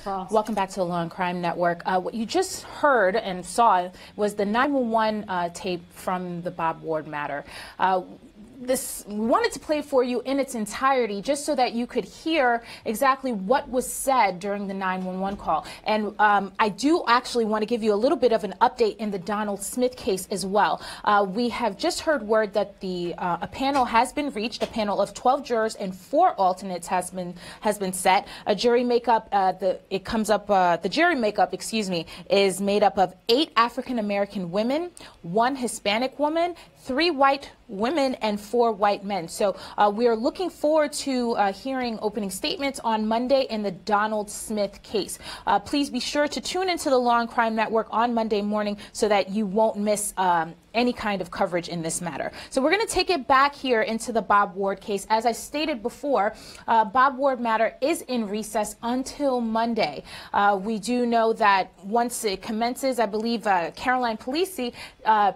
False. Welcome back to the Law and Crime Network. What you just heard and saw was the 911 tape from the Bob Ward matter. We wanted to play for you in its entirety just so that you could hear exactly what was said during the 911 call. And I do actually want to give you a little bit of an update in the Donald Smith case as well. We have just heard word that a panel has been reached. A panel of 12 jurors and 4 alternates has been set. A jury makeup, the jury makeup, excuse me, is made up of 8 African American women, 1 Hispanic woman, 3 white women, and 4 white men. So we are looking forward to hearing opening statements on Monday in the Donald Smith case. Please be sure to tune into the Law and Crime Network on Monday morning so that you won't miss any kind of coverage in this matter. So we're going to take it back here into the Bob Ward case. As I stated before, Bob Ward matter is in recess until Monday. We do know that once it commences, I believe Caroline Polisi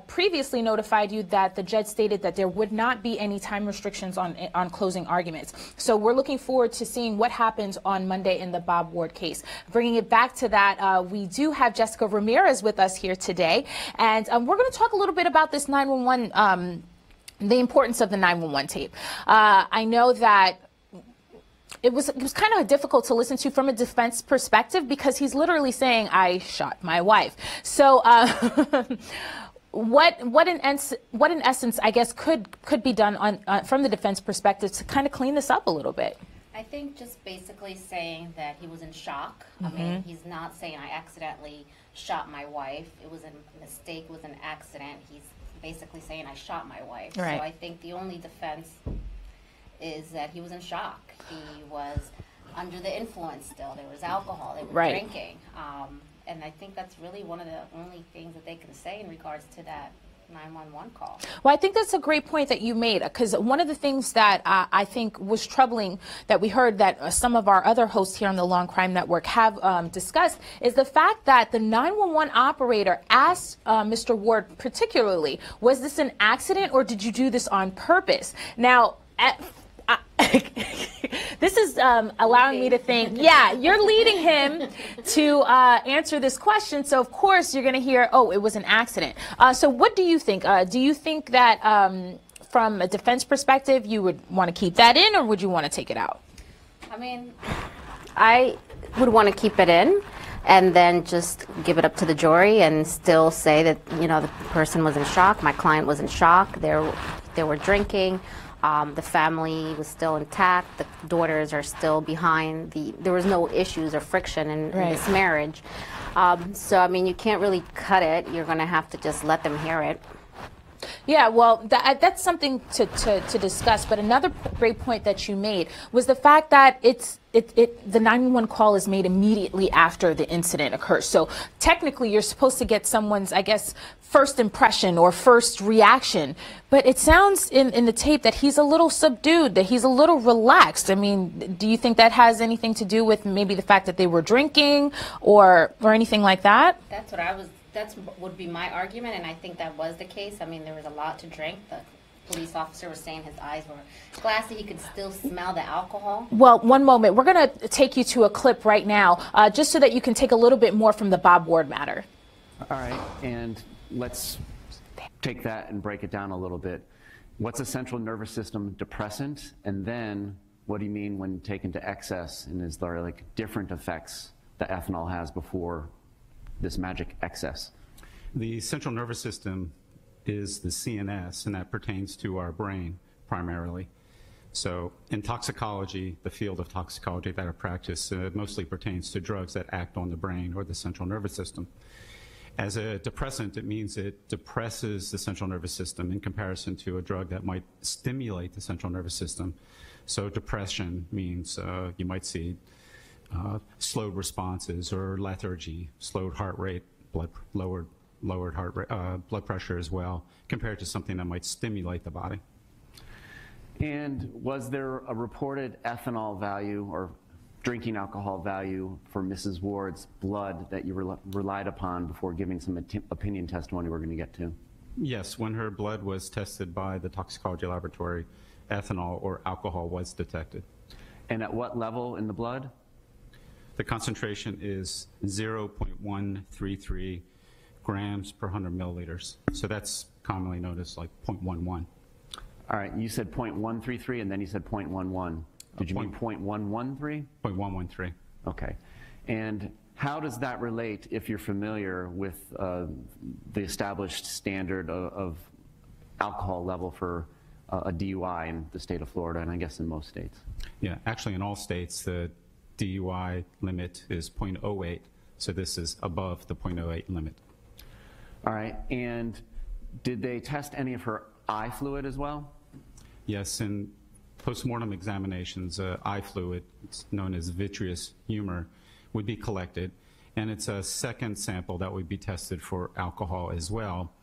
previously notified you that the judge stated that there would not be any time restrictions on closing arguments. So we're looking forward to seeing what happens on Monday in the Bob Ward case. Bringing it back to that, we do have Jessica Ramirez with us here today, and we're going to talk a little bit about this 911, the importance of the 911 tape. I know that it was kind of difficult to listen to from a defense perspective because he's literally saying, "I shot my wife." So what in essence, I guess, could be done from the defense perspective to kind of clean this up a little bit? I think just basically saying that he was in shock. I mean, he's not saying I accidentally shot my wife. It was a mistake, it was an accident. He's basically saying I shot my wife. Right. So I think the only defense is that he was in shock. He was under the influence still. There was alcohol. They were drinking. And I think that's really one of the only things that they can say in regards to that 911 call. Well, I think that's a great point that you made, because one of the things that I think was troubling that we heard that some of our other hosts here on the Law and Crime Network have discussed is the fact that the 911 operator asked Mr. Ward particularly, was this an accident or did you do this on purpose? Now, this is allowing me to think, yeah, you're leading him to answer this question, so of course you're going to hear, oh, it was an accident. So what do you think? Do you think that from a defense perspective you would want to keep that in, or would you want to take it out? I mean, I would want to keep it in and then just give it up to the jury and still say that, you know, the person was in shock, my client was in shock, they were drinking. The family was still intact. The daughters are still behind. There was no issues or friction in this marriage. So, I mean, you can't really cut it. You're going to have to just let them hear it. Yeah, well, that's something to discuss. But another great point that you made was the fact that the 911 call is made immediately after the incident occurs. So technically, you're supposed to get someone's, I guess, first impression or first reaction. But it sounds in the tape that he's a little subdued, that he's a little relaxed. I mean, do you think that has anything to do with maybe the fact that they were drinking or anything like that? That would be my argument, and I think that was the case. I mean, there was a lot to drink. The police officer was saying his eyes were glassy. He could still smell the alcohol. Well, one moment. We're going to take you to a clip right now, just so that you can take a little bit more from the Bob Ward matter. All right, and let's take that and break it down a little bit. What's a central nervous system depressant? And then what do you mean when taken to excess? And is there like different effects that ethanol has before this magic excess? The central nervous system is the CNS, and that pertains to our brain primarily. So in toxicology, the field of toxicology that I practice mostly pertains to drugs that act on the brain or the central nervous system. As a depressant, it means it depresses the central nervous system in comparison to a drug that might stimulate the central nervous system. So depression means you might see slowed responses or lethargy, slowed heart rate, lowered heart rate, blood pressure as well, compared to something that might stimulate the body. And was there a reported ethanol value or drinking alcohol value for Mrs. Ward's blood that you relied upon before giving some opinion testimony we're going to get to? Yes, when her blood was tested by the toxicology laboratory, ethanol or alcohol was detected. And at what level in the blood? The concentration is 0.133 grams per 100 milliliters. So that's commonly known as like 0.11. All right, you said 0.133 and then you said 0.11. Did you mean 0.113? 0.113. Okay. And how does that relate, if you're familiar with the established standard of alcohol level for a DUI in the state of Florida, and I guess in most states? Yeah, actually in all states, the DUI limit is 0.08, so this is above the 0.08 limit. All right, and did they test any of her eye fluid as well? Yes, in postmortem examinations, eye fluid, it's known as vitreous humor, would be collected, and it's a second sample that would be tested for alcohol as well.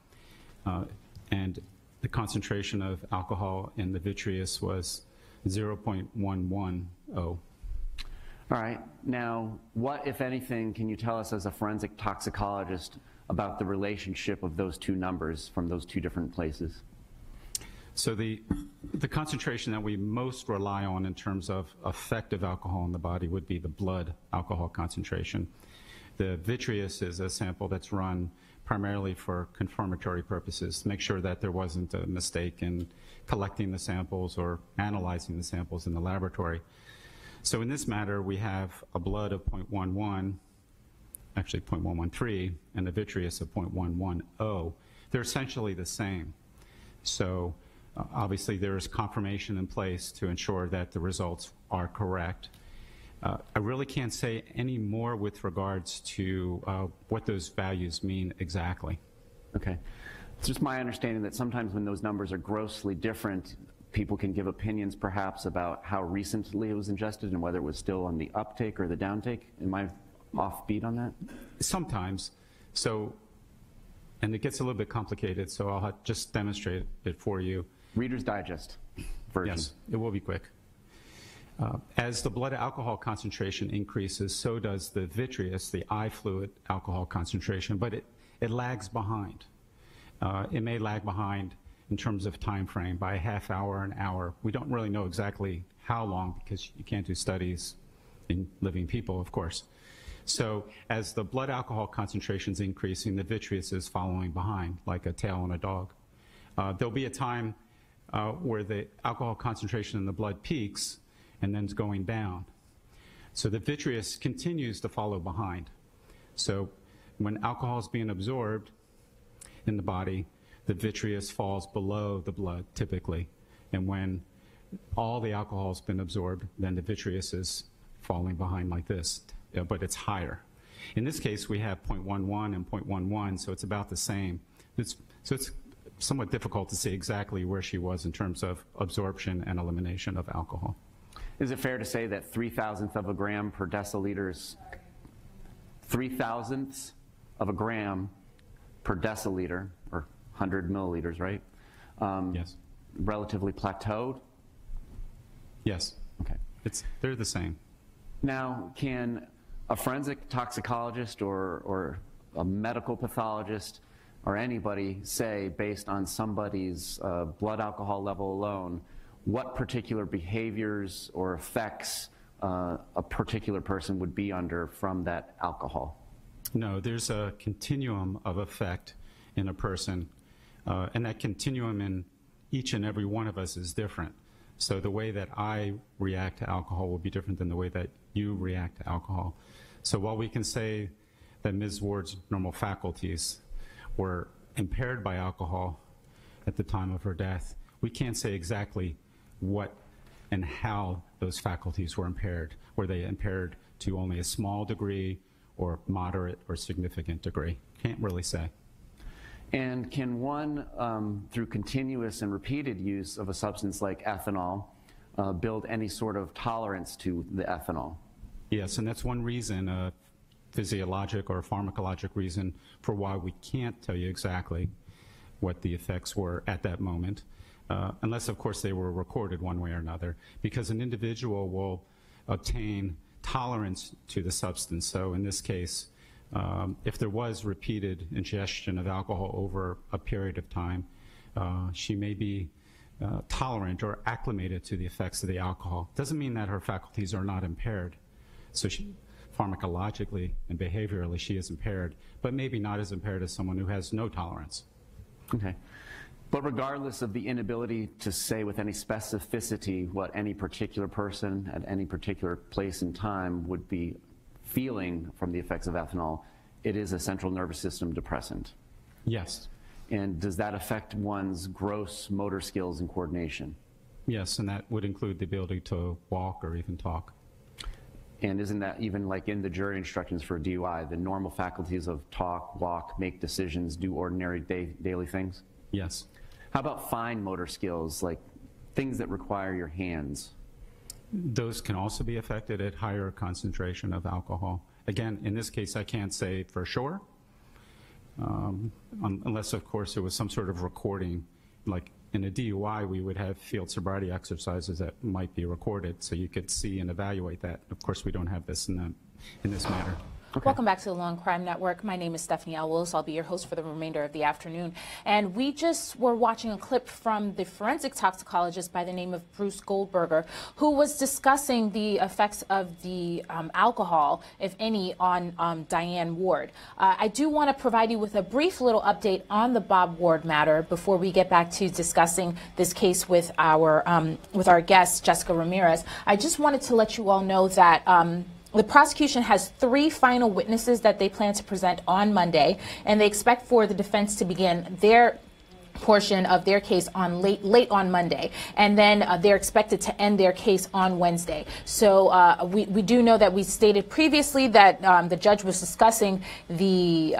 And the concentration of alcohol in the vitreous was 0.110. All right. Now, what, if anything, can you tell us as a forensic toxicologist about the relationship of those two numbers from those two different places? So the concentration that we most rely on in terms of effective alcohol in the body would be the blood alcohol concentration. The vitreous is a sample that's run primarily for confirmatory purposes, to make sure that there wasn't a mistake in collecting the samples or analyzing the samples in the laboratory. So in this matter, we have a blood of 0.11, actually 0.113, and a vitreous of 0.110. They're essentially the same. So obviously there is confirmation in place to ensure that the results are correct. I really can't say any more with regards to what those values mean exactly. Okay. It's just my understanding that sometimes when those numbers are grossly different, people can give opinions perhaps about how recently it was ingested and whether it was still on the uptake or the downtake. Am I offbeat on that? Sometimes. So, and it gets a little bit complicated, so I'll just demonstrate it for you. Reader's Digest version. Yes, it will be quick. As the blood alcohol concentration increases, so does the vitreous, the eye fluid alcohol concentration, but it lags behind. It may lag behind in terms of time frame by a half hour, an hour. We don't really know exactly how long because you can't do studies in living people, of course. So as the blood alcohol concentration is increasing, the vitreous is following behind like a tail on a dog. There'll be a time where the alcohol concentration in the blood peaks and then it's going down. So the vitreous continues to follow behind. So when alcohol is being absorbed in the body, the vitreous falls below the blood typically. And when all the alcohol has been absorbed, then the vitreous is falling behind like this, but it's higher. In this case, we have 0.11 and 0.11, so it's about the same. So it's somewhat difficult to see exactly where she was in terms of absorption and elimination of alcohol. Is it fair to say that 3,000th of a gram per deciliter is 3,000ths of a gram per deciliter, or 100 milliliters, right? Yes. Relatively plateaued? Yes. Okay. They're the same. Now, can a forensic toxicologist or a medical pathologist or anybody say, based on somebody's blood alcohol level alone, what particular behaviors or effects a particular person would be under from that alcohol? No, there's a continuum of effect in a person, and that continuum in each and every one of us is different. So the way that I react to alcohol will be different than the way that you react to alcohol. So while we can say that Ms. Ward's normal faculties were impaired by alcohol at the time of her death, we can't say exactly what and how those faculties were impaired. Were they impaired to only a small degree or moderate or significant degree? Can't really say. And can one, through continuous and repeated use of a substance like ethanol, build any sort of tolerance to the ethanol? Yes, and that's one reason, a physiologic or pharmacologic reason for why we can't tell you exactly what the effects were at that moment, unless, of course, they were recorded one way or another, because an individual will obtain tolerance to the substance. So in this case, if there was repeated ingestion of alcohol over a period of time, she may be tolerant or acclimated to the effects of the alcohol. Doesn't mean that her faculties are not impaired. So pharmacologically and behaviorally she is impaired, but maybe not as impaired as someone who has no tolerance. Okay. But regardless of the inability to say with any specificity what any particular person at any particular place and time would be feeling from the effects of ethanol, it is a central nervous system depressant. Yes. And does that affect one's gross motor skills and coordination? Yes, and that would include the ability to walk or even talk. And isn't that even like in the jury instructions for DUI, the normal faculties of talk, walk, make decisions, do ordinary daily things? Yes. How about fine motor skills, like things that require your hands? Those can also be affected at higher concentration of alcohol. Again, in this case, I can't say for sure, unless, of course, there was some sort of recording. Like in a DUI, we would have field sobriety exercises that might be recorded, so you could see and evaluate that. Of course, we don't have this in this matter. Okay. Welcome back to the Law&Crime Network. My name is Stephanie Elwills. I'll be your host for the remainder of the afternoon. And we just were watching a clip from the forensic toxicologist by the name of Bruce Goldberger, who was discussing the effects of the alcohol, if any, on Diane Ward. I do want to provide you with a brief little update on the Bob Ward matter before we get back to discussing this case with our guest, Jessica Ramirez. I just wanted to let you all know that the prosecution has 3 final witnesses that they plan to present on Monday, and they expect for the defense to begin their portion of their case on late on Monday, and then they're expected to end their case on Wednesday. So we do know that we stated previously that the judge was discussing the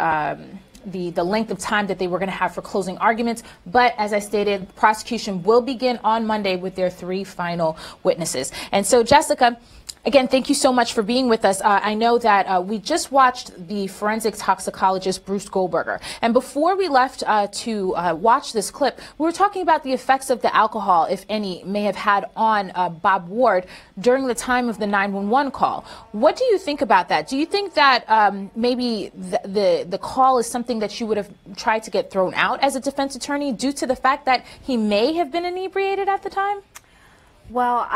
length of time that they were going to have for closing arguments. But as I stated, prosecution will begin on Monday with their 3 final witnesses. And so, Jessica, again, thank you so much for being with us. I know that we just watched the forensic toxicologist Bruce Goldberger. And before we left to watch this clip, we were talking about the effects of the alcohol, if any, may have had on Bob Ward during the time of the 911 call. What do you think about that? Do you think that maybe the call is something that you would have tried to get thrown out as a defense attorney due to the fact that he may have been inebriated at the time? Well,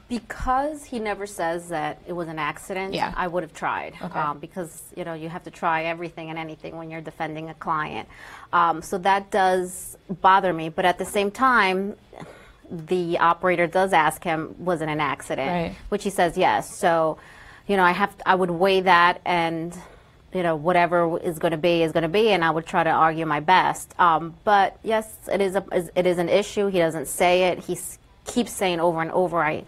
because he never says that it was an accident, yeah, I would have tried. Okay. Because, you know, you have to try everything and anything when you're defending a client. So that does bother me. But at the same time, the operator does ask him, was it an accident? Right. Which he says yes. So, you know, I would weigh that, and, you know, whatever is going to be, and I would try to argue my best. But yes, it is an issue. He doesn't say it. He keeps saying over and over, I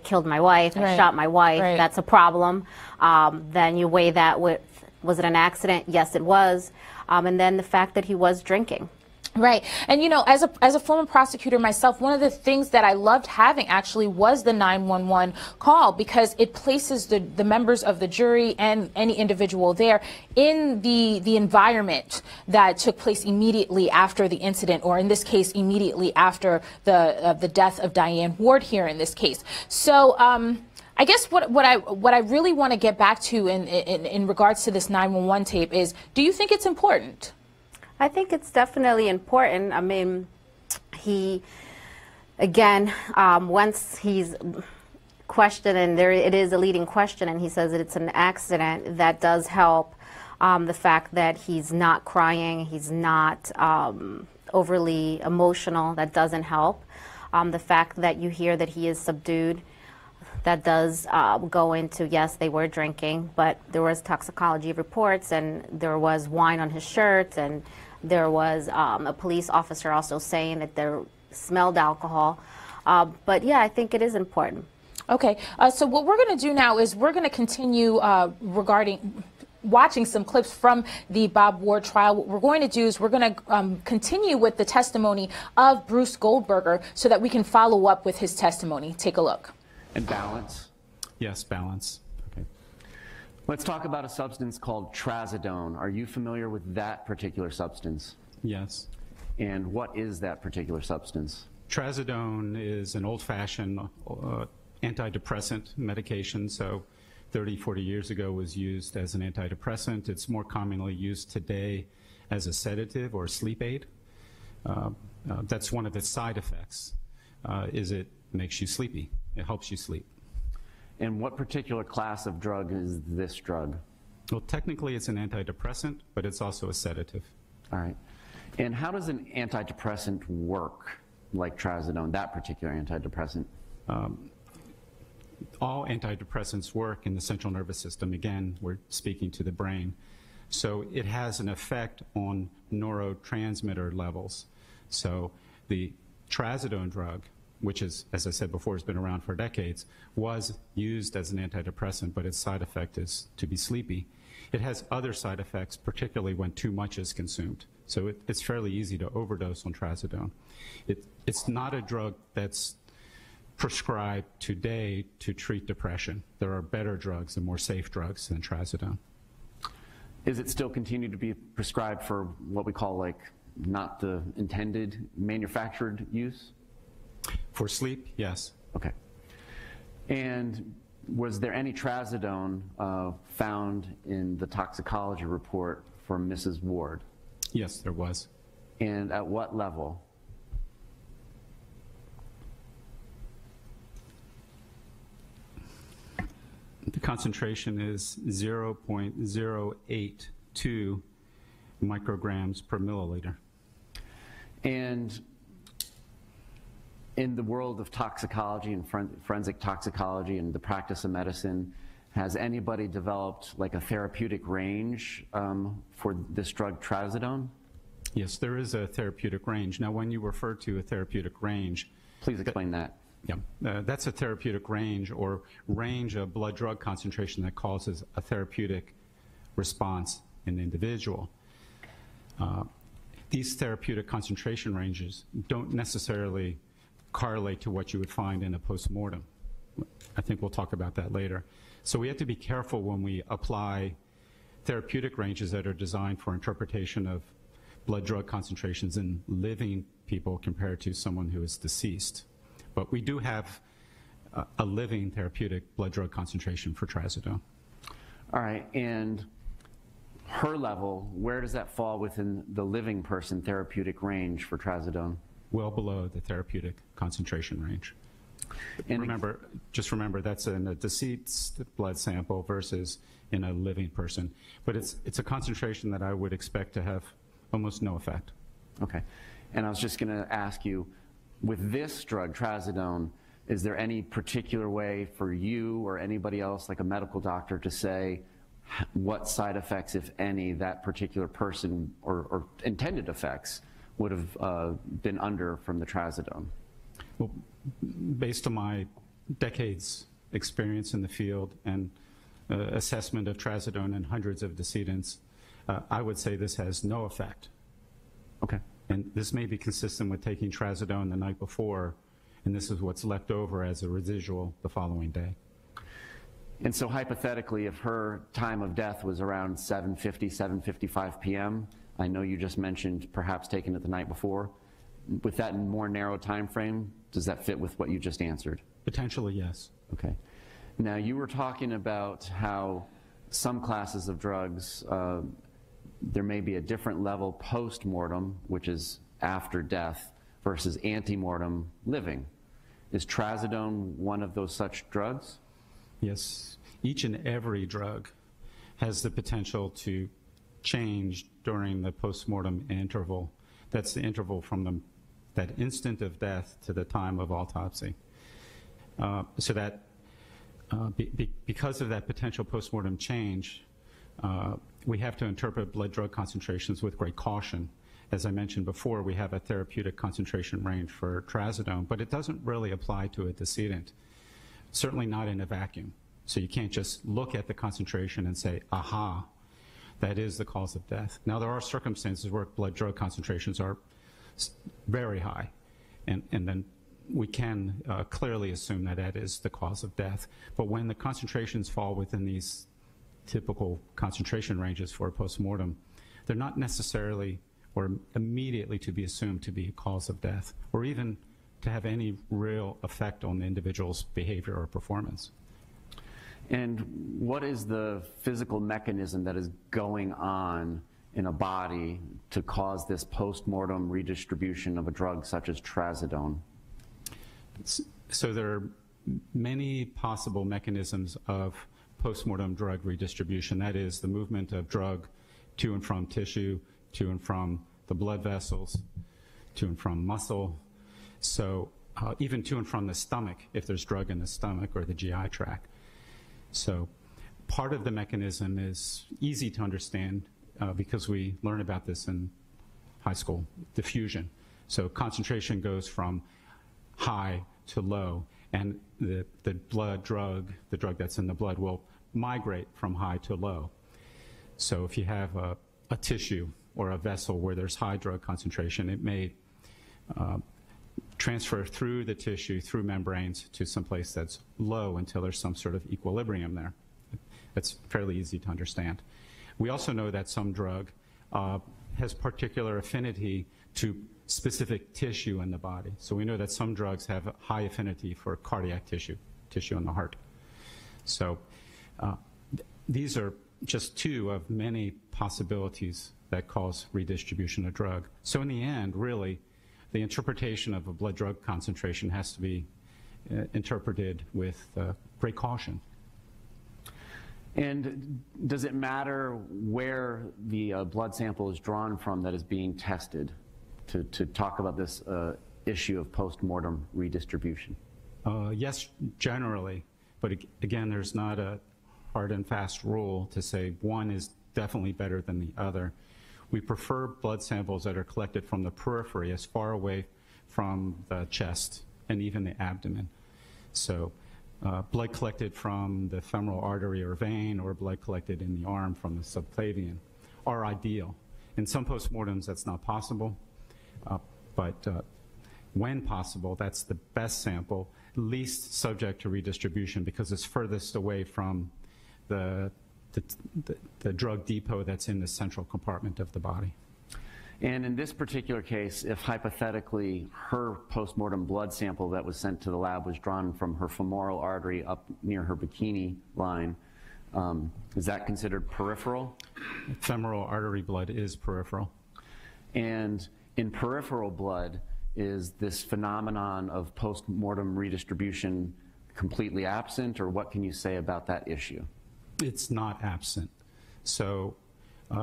killed my wife, I shot my wife, that's a problem. Then you weigh that with, was it an accident? Yes, it was. And then the fact that he was drinking. Right. And, you know, as a former prosecutor myself, one of the things that I loved having actually was the 911 call, because it places the members of the jury and any individual there in the environment that took place immediately after the incident, or in this case, immediately after the death of Diane Ward here in this case. So, I guess what I really want to get back to in regards to this 911 tape is, do you think it's important? I think it's definitely important. I mean, he, again, once he's questioned, and it is a leading question, and he says that it's an accident, that does help. The fact that he's not crying, he's not overly emotional, that doesn't help. The fact that you hear that he is subdued, that does go into, yes, they were drinking, but there was toxicology reports, and there was wine on his shirt, and there was a police officer also saying that there smelled alcohol. But yeah, I think it is important. Okay, so what we're going to do now is we're going to continue watching some clips from the Bob Ward trial. What we're going to do is we're going to continue with the testimony of Bruce Goldberger so that we can follow up with his testimony. Take a look. And balance? Yes, balance. Okay. Let's talk about a substance called Trazadone. Are you familiar with that particular substance? Yes. And what is that particular substance? Trazadone is an old-fashioned antidepressant medication. So 30, 40 years ago was used as an antidepressant. It's more commonly used today as a sedative or sleep aid. That's one of its side effects, is it makes you sleepy. It helps you sleep. And what particular class of drug is this drug? Well, technically it's an antidepressant, but it's also a sedative. All right. And how does an antidepressant work, like trazodone, that particular antidepressant? All antidepressants work in the central nervous system. Again, we're speaking to the brain. So it has an effect on neurotransmitter levels. So the trazodone drug, which is, as I said before, has been around for decades, was used as an antidepressant, but its side effect is to be sleepy. It has other side effects, particularly when too much is consumed. So it's fairly easy to overdose on trazodone. It's not a drug that's prescribed today to treat depression. There are better drugs and more safe drugs than trazodone. Is it still continued to be prescribed for what we call like not the intended manufactured use? For sleep, yes. Okay. And was there any trazodone found in the toxicology report for Mrs. Ward? Yes, there was. And at what level? The concentration is 0.082 micrograms per milliliter. And in the world of toxicology and forensic toxicology and the practice of medicine, has anybody developed like a therapeutic range for this drug trazodone? Yes, there is a therapeutic range. Now, when you refer to a therapeutic range, Please explain that. yeah, that's a therapeutic range or range of blood drug concentration that causes a therapeutic response in the individual. These therapeutic concentration ranges don't necessarily correlate to what you would find in a postmortem. I think we'll talk about that later. So we have to be careful when we apply therapeutic ranges that are designed for interpretation of blood drug concentrations in living people compared to someone who is deceased. But we do have a living therapeutic blood drug concentration for trazodone. All right, and her level, where does that fall within the living person therapeutic range for trazodone? Well below the therapeutic concentration range. And Just remember that's in a deceased blood sample versus in a living person. But it's a concentration that I would expect to have almost no effect. Okay, and I was just going to ask you, with this drug, trazodone, is there any particular way for you or anybody else, like a medical doctor, to say what side effects, if any, that particular person or intended effects would have been under from the trazodone? Well, based on my decades experience in the field and assessment of trazodone in hundreds of decedents, I would say this has no effect. Okay. And this may be consistent with taking trazodone the night before, and this is what's left over as a residual the following day. And so hypothetically, if her time of death was around 7:50, 7:55 p.m., I know you just mentioned perhaps taking it the night before. With that more narrow time frame, does that fit with what you just answered? Potentially, yes. Okay. Now, you were talking about how some classes of drugs, there may be a different level post-mortem, which is after death, versus ante-mortem living. Is trazodone one of those such drugs? Yes. Each and every drug has the potential to change during the post-mortem interval. That's the interval from that instant of death to the time of autopsy. So that because of that potential post-mortem change, we have to interpret blood drug concentrations with great caution. As I mentioned before, we have a therapeutic concentration range for trazodone, but it doesn't really apply to a decedent, certainly not in a vacuum. So you can't just look at the concentration and say, aha, that is the cause of death. Now, there are circumstances where blood drug concentrations are very high, and then we can clearly assume that that is the cause of death. But when the concentrations fall within these typical concentration ranges for a postmortem, they're not necessarily or immediately to be assumed to be a cause of death, or even to have any real effect on the individual's behavior or performance. And what is the physical mechanism that is going on in a body to cause this post-mortem redistribution of a drug such as trazodone? So there are many possible mechanisms of postmortem drug redistribution. That is the movement of drug to and from tissue, to and from the blood vessels, to and from muscle. So even to and from the stomach, if there's drug in the stomach or the GI tract. So part of the mechanism is easy to understand because we learn about this in high school, diffusion. So concentration goes from high to low, and the drug that's in the blood will migrate from high to low. So if you have a tissue or a vessel where there's high drug concentration, it may transfer through the tissue, through membranes, to someplace that's low until there's some sort of equilibrium there. That's fairly easy to understand. We also know that some drug has particular affinity to specific tissue in the body. So we know that some drugs have a high affinity for cardiac tissue in the heart. So these are just two of many possibilities that cause redistribution of drug. So in the end, really, the interpretation of a blood drug concentration has to be interpreted with great caution. And does it matter where the blood sample is drawn from that is being tested to talk about this issue of post-mortem redistribution? Yes, generally. But again, there's not a hard and fast rule to say one is definitely better than the other. We prefer blood samples that are collected from the periphery, as far away from the chest and even the abdomen. So blood collected from the femoral artery or vein, or blood collected in the arm from the subclavian are ideal. In some postmortems, that's not possible, but when possible, that's the best sample, least subject to redistribution because it's furthest away from the drug depot that's in the central compartment of the body. And in this particular case, if hypothetically her postmortem blood sample that was sent to the lab was drawn from her femoral artery up near her bikini line, is that considered peripheral? Femoral artery blood is peripheral. And in peripheral blood, is this phenomenon of postmortem redistribution completely absent, or what can you say about that issue? It's not absent. So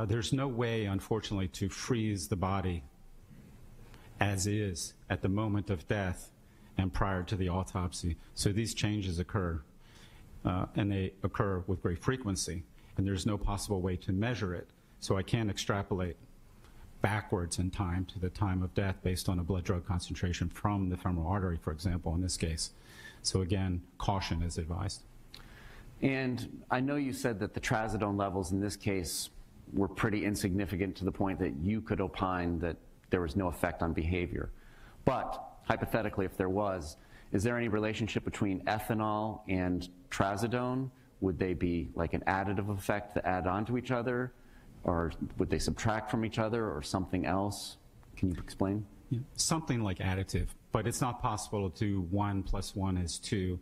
there's no way, unfortunately, to freeze the body as is at the moment of death and prior to the autopsy. So these changes occur, and they occur with great frequency, and there's no possible way to measure it. So I can't extrapolate backwards in time to the time of death based on a blood drug concentration from the femoral artery, for example, in this case. So again, caution is advised. And I know you said that the trazodone levels in this case were pretty insignificant to the point that you could opine that there was no effect on behavior. But hypothetically, if there was, is there any relationship between ethanol and trazodone? Would they be like an additive effect that add on to each other? Or would they subtract from each other, or something else? Can you explain? Yeah, something like additive, but it's not possible to do 1 + 1 is 2.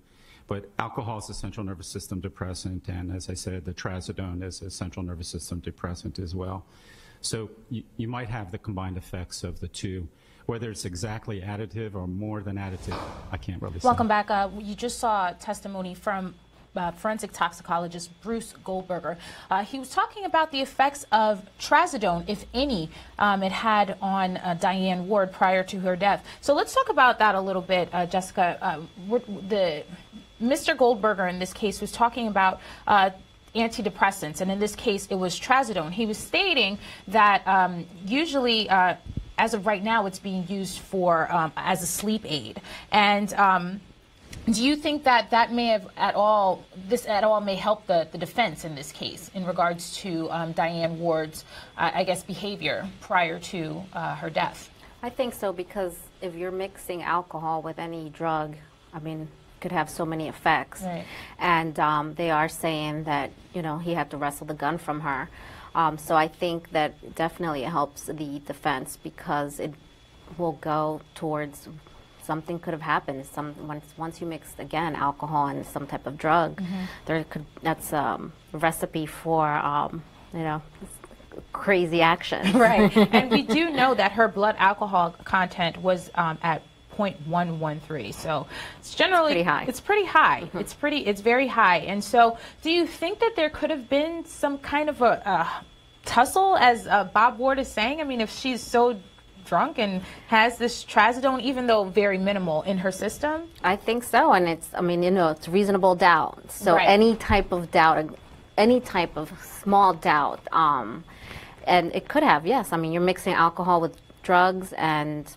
But alcohol is a central nervous system depressant, and as I said, the trazodone is a central nervous system depressant as well. So you might have the combined effects of the two. Whether it's exactly additive or more than additive, I can't really say. Welcome back. You just saw testimony from forensic toxicologist Bruce Goldberger. He was talking about the effects of trazodone, if any, it had on Diane Ward prior to her death. So let's talk about that a little bit, Jessica. Mr. Goldberger in this case was talking about antidepressants, and in this case it was trazodone. He was stating that usually, as of right now, it's being used for as a sleep aid. And do you think that that may have this at all may help the defense in this case in regards to Diane Ward's, I guess, behavior prior to her death? I think so, because if you're mixing alcohol with any drug, I mean, could have so many effects. Right. And they are saying that, you know, he had to wrestle the gun from her. So I think that definitely it helps the defense, because it will go towards something could have happened. Once you mix, again, alcohol and some type of drug, that's a recipe for, you know, crazy action. Right. And we do know that her blood alcohol content was at 0.113. So it's generally pretty high. It's pretty high. It's very high. And so do you think that there could have been some kind of a tussle, as Bob Ward is saying? I mean, if she's so drunk and has this trazodone, even though very minimal, in her system? I think so, and it's, I mean, you know, it's reasonable doubt. So Right. any type of doubt, any type of small doubt, and it could have, yes. I mean, you're mixing alcohol with drugs, and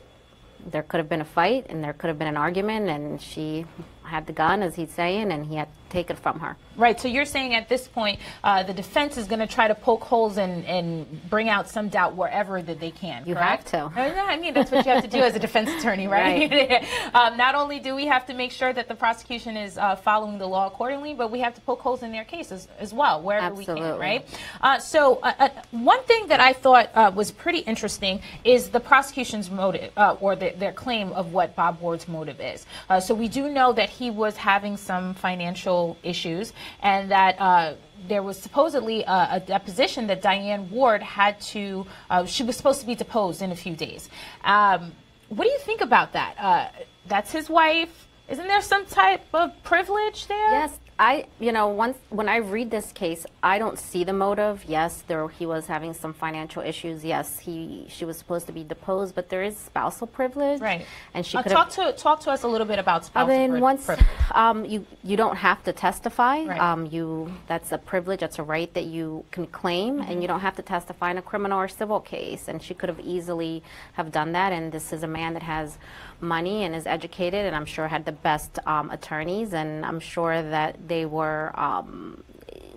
there could have been a fight, and there could have been an argument, and she had the gun, as he's saying, and he had to take it from her. Right, so you're saying at this point the defense is going to try to poke holes and bring out some doubt wherever that they can, You correct? have to. I mean, that's what you have to do as a defense attorney, right? Not only do we have to make sure that the prosecution is following the law accordingly, but we have to poke holes in their cases as well, wherever we can, right? So one thing that I thought was pretty interesting is the prosecution's motive, or their claim of what Bob Ward's motive is. So we do know that he was having some financial issues, and that there was supposedly a deposition that Diane Ward had to, she was supposed to be deposed in a few days. What do you think about that? That's his wife. Isn't there some type of privilege there? Yes, you know, when I read this case, I don't see the motive. Yes, he was having some financial issues. Yes, she was supposed to be deposed, but there is spousal privilege. Right. And she could talk to us a little bit about spousal privilege. You don't have to testify. Right. That's a privilege. That's a right that you can claim, and you don't have to testify in a criminal or civil case. And she could have easily have done that. And this is a man that has money and is educated, and I'm sure had the best attorneys, and I'm sure that they were,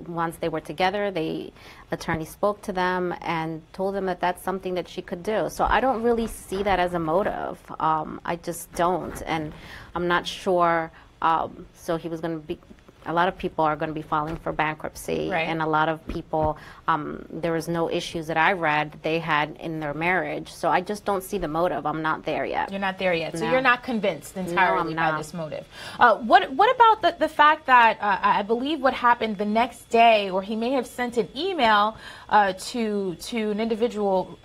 once they were together, the attorney spoke to them and told them that that's something that she could do. So I don't really see that as a motive. I just don't, and I'm not sure. So he was going to be, a lot of people are going to be filing for bankruptcy, right. and a lot of people, there was no issues that I read that they had in their marriage. So I just don't see the motive. I'm not there yet. You're not there yet. So No. you're not convinced entirely No, by I'm not. this motive. What about the fact that I believe what happened the next day, or he may have sent an email to an individual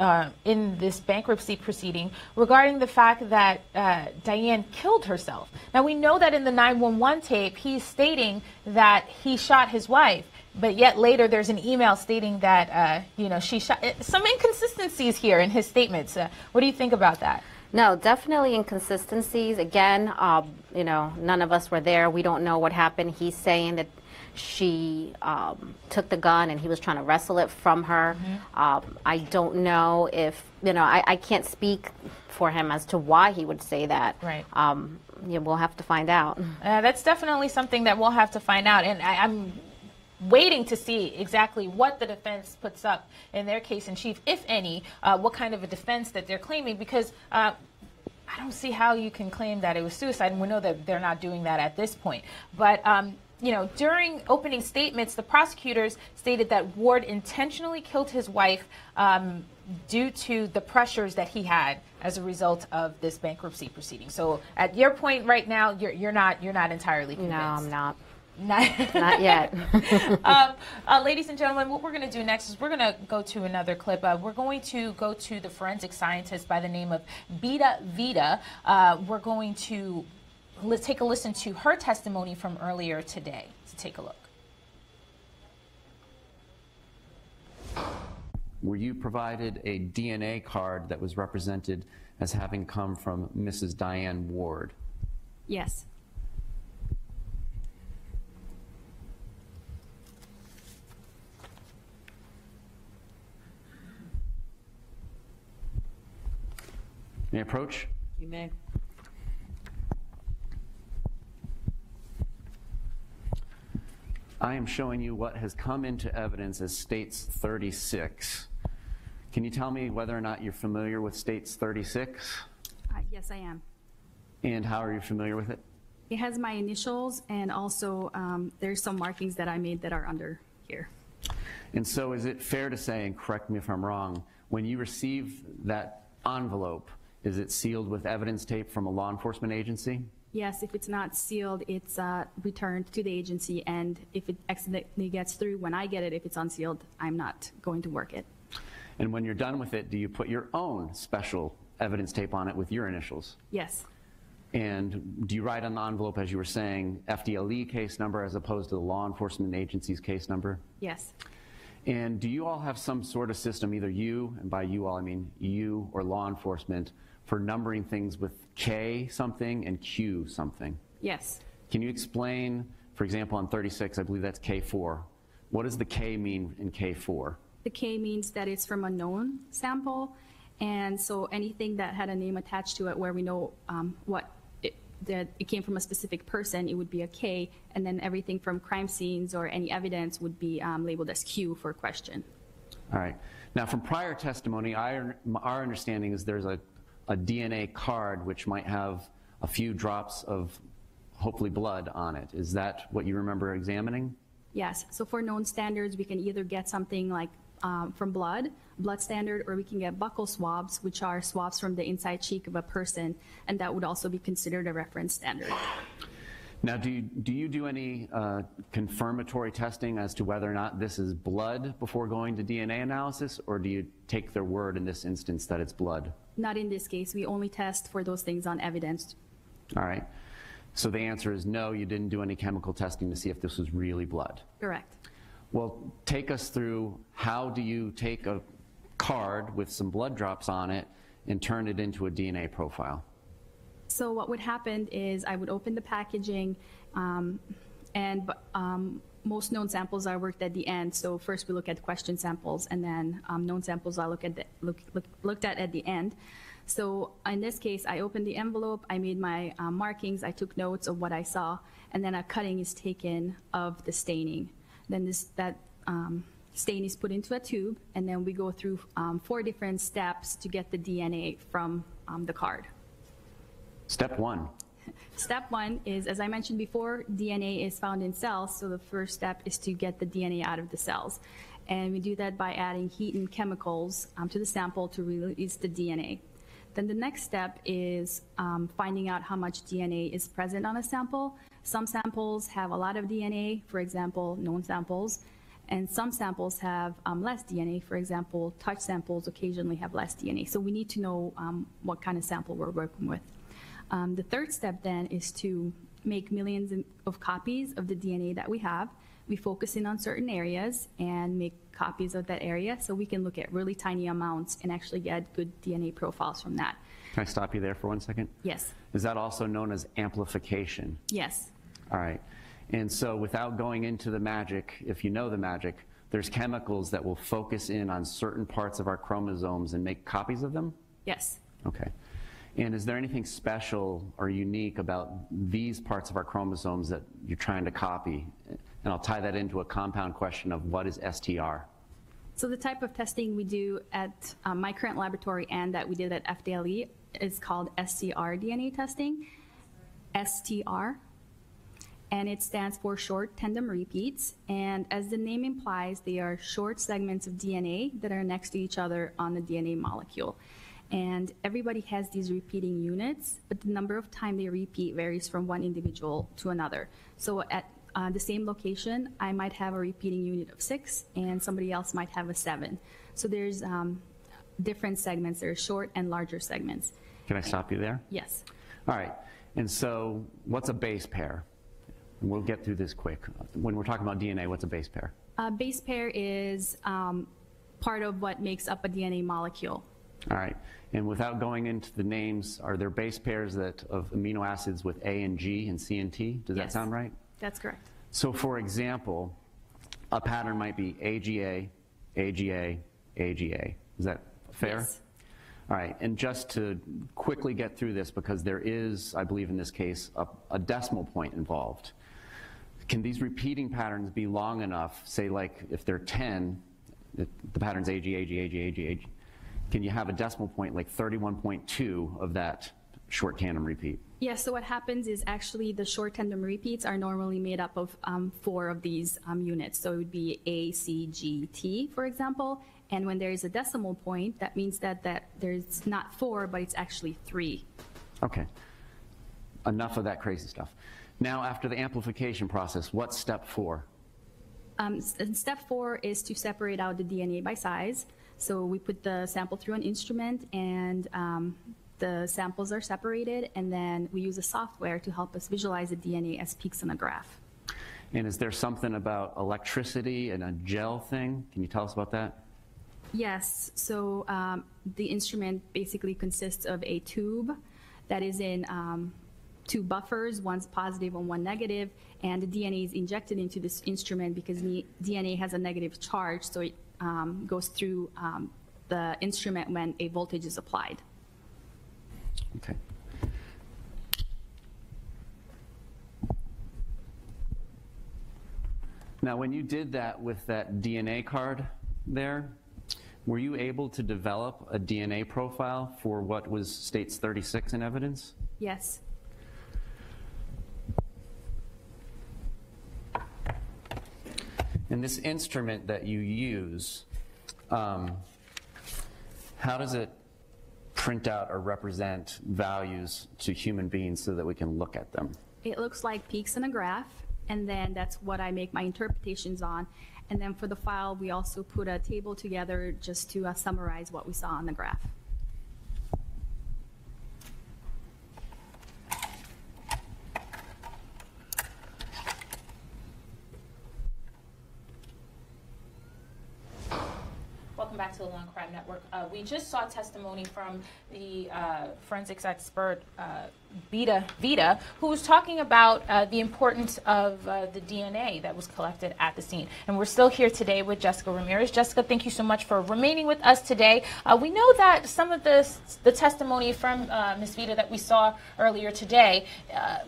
in this bankruptcy proceeding regarding the fact that Diane killed herself. Now, we know that in the 911 tape, he's stating that he shot his wife, but yet later there's an email stating that you know, she shot. Some inconsistencies here in his statements. What do you think about that? No, definitely inconsistencies. Again, you know, none of us were there. We don't know what happened. He's saying that she took the gun and he was trying to wrestle it from her. I don't know if, you know, I can't speak for him as to why he would say that. Right. Yeah, we'll have to find out. That's definitely something that we'll have to find out. And I'm waiting to see exactly what the defense puts up in their case in chief, if any, what kind of a defense that they're claiming, because I don't see how you can claim that it was suicide, and we know that they're not doing that at this point. But you know, during opening statements, the prosecutors stated that Ward intentionally killed his wife due to the pressures that he had as a result of this bankruptcy proceeding. So at your point right now, you're not entirely convinced. No, I'm not. Not yet. Ladies and gentlemen, what we're going to do next is we're going to go to another clip. We're going to go to the forensic scientist by the name of Beta Vita. We're going to take a listen to her testimony from earlier today. So take a look. Were you provided a DNA card that was represented as having come from Mrs. Diane Ward? Yes. May I approach? You may. I am showing you what has come into evidence as States 36. Can you tell me whether or not you're familiar with States 36? Yes, I am. And how are you familiar with it? It has my initials, and also there's some markings that I made that are under here. And so is it fair to say, and correct me if I'm wrong, when you receive that envelope, is it sealed with evidence tape from a law enforcement agency? Yes, if it's not sealed, it's returned to the agency, and if it accidentally gets through, when I get it, if it's unsealed, I'm not going to work it. And when you're done with it, do you put your own special evidence tape on it with your initials? Yes. And do you write on the envelope, as you were saying, FDLE case number as opposed to the law enforcement agency's case number? Yes. And do you all have some sort of system, either you, and by you all I mean you or law enforcement, for numbering things with K something and Q something? Yes. Can you explain, for example, on 36, I believe that's K4. What does the K mean in K4? The K means that it's from a known sample, and so anything that had a name attached to it where we know that it came from a specific person, it would be a K, and then everything from crime scenes or any evidence would be labeled as Q for question. All right. Now, from prior testimony, our understanding is there's a DNA card which might have a few drops of hopefully blood on it. Is that what you remember examining? Yes. So for known standards, we can either get something like from blood standard, or we can get buccal swabs, which are swabs from the inside cheek of a person, and that would also be considered a reference standard. Now, do you do any confirmatory testing as to whether or not this is blood before going to DNA analysis, or do you take their word in this instance that it's blood? Not in this case. We only test for those things on evidence. All right. So the answer is no, you didn't do any chemical testing to see if this was really blood. Correct. Well, take us through, how do you take a card with some blood drops on it and turn it into a DNA profile? So what would happen is I would open the packaging, and most known samples are worked at the end. So first we look at question samples, and then known samples I looked at the end. So in this case, I opened the envelope, I made my markings, I took notes of what I saw, and then a cutting is taken of the staining. Then that stain is put into a tube, and then we go through 4 different steps to get the DNA from the card. Step 1. Step 1 is, as I mentioned before, DNA is found in cells, so the first step is to get the DNA out of the cells. And we do that by adding heat and chemicals to the sample to release the DNA. Then the next step is finding out how much DNA is present on a sample. Some samples have a lot of DNA, for example, known samples, and some samples have less DNA. For example, touch samples occasionally have less DNA. So we need to know what kind of sample we're working with. The third step then is to make millions of copies of the DNA that we have. We focus in on certain areas and make copies of that area so we can look at really tiny amounts and actually get good DNA profiles from that. Can I stop you there for 1 second? Yes. Is that also known as amplification? Yes. All right. And so without going into the magic, if you know the magic, there's chemicals that will focus in on certain parts of our chromosomes and make copies of them? Yes. Okay. And is there anything special or unique about these parts of our chromosomes that you're trying to copy? And I'll tie that into a compound question of what is STR? So the type of testing we do at my current laboratory and that we did at FDLE is called Scr Dna Testing, STR. And it stands for short tandem repeats. And as the name implies, they are short segments of DNA that are next to each other on the DNA molecule. And everybody has these repeating units, but the number of times they repeat varies from one individual to another. So at the same location, I might have a repeating unit of 6, and somebody else might have a 7. So there's different segments. There are short and larger segments. Can I stop you there? Yes. All right. And so what's a base pair? And we'll get through this quick. When we're talking about DNA, what's a base pair? A base pair is part of what makes up a DNA molecule. All right. And without going into the names, are there base pairs of amino acids with A and G and C and T? Does that sound right? That's correct. So for example, a pattern might be AGA, AGA, AGA. Is that fair? Yes. All right. And just to quickly get through this, because there is, I believe in this case, a decimal point involved. Can these repeating patterns be long enough, say like if they're 10, the pattern's AG, AG, AG, AG, AG, can you have a decimal point like 31.2 of that short tandem repeat? Yes, so what happens is actually the short tandem repeats are normally made up of 4 of these units. So it would be A, C, G, T, for example. And when there is a decimal point, that means that there's not 4, but it's actually 3. Okay. Enough of that crazy stuff. Now, after the amplification process, what's step 4? Step 4 is to separate out the DNA by size. So we put the sample through an instrument, and the samples are separated, and then we use a software to help us visualize the DNA as peaks on a graph. And is there something about electricity and a gel thing? Can you tell us about that? Yes, so the instrument basically consists of a tube that is in two buffers, one's positive and one negative, and the DNA is injected into this instrument because DNA has a negative charge, so it goes through the instrument when a voltage is applied. Okay. Now, when you did that with that DNA card there, were you able to develop a DNA profile for what was states 36 in evidence? Yes. And this instrument that you use, how does it print out or represent values to human beings so that we can look at them? It looks like peaks in a graph, and then that's what I make my interpretations on. And then for the file, we also put a table together just to summarize what we saw on the graph. Welcome back to the Law&Crime Network. We just saw testimony from the forensics expert, Vita, who was talking about the importance of the DNA that was collected at the scene. And we're still here today with Jessica Ramirez. Jessica, thank you so much for remaining with us today. We know that some of the testimony from Ms. Vita that we saw earlier today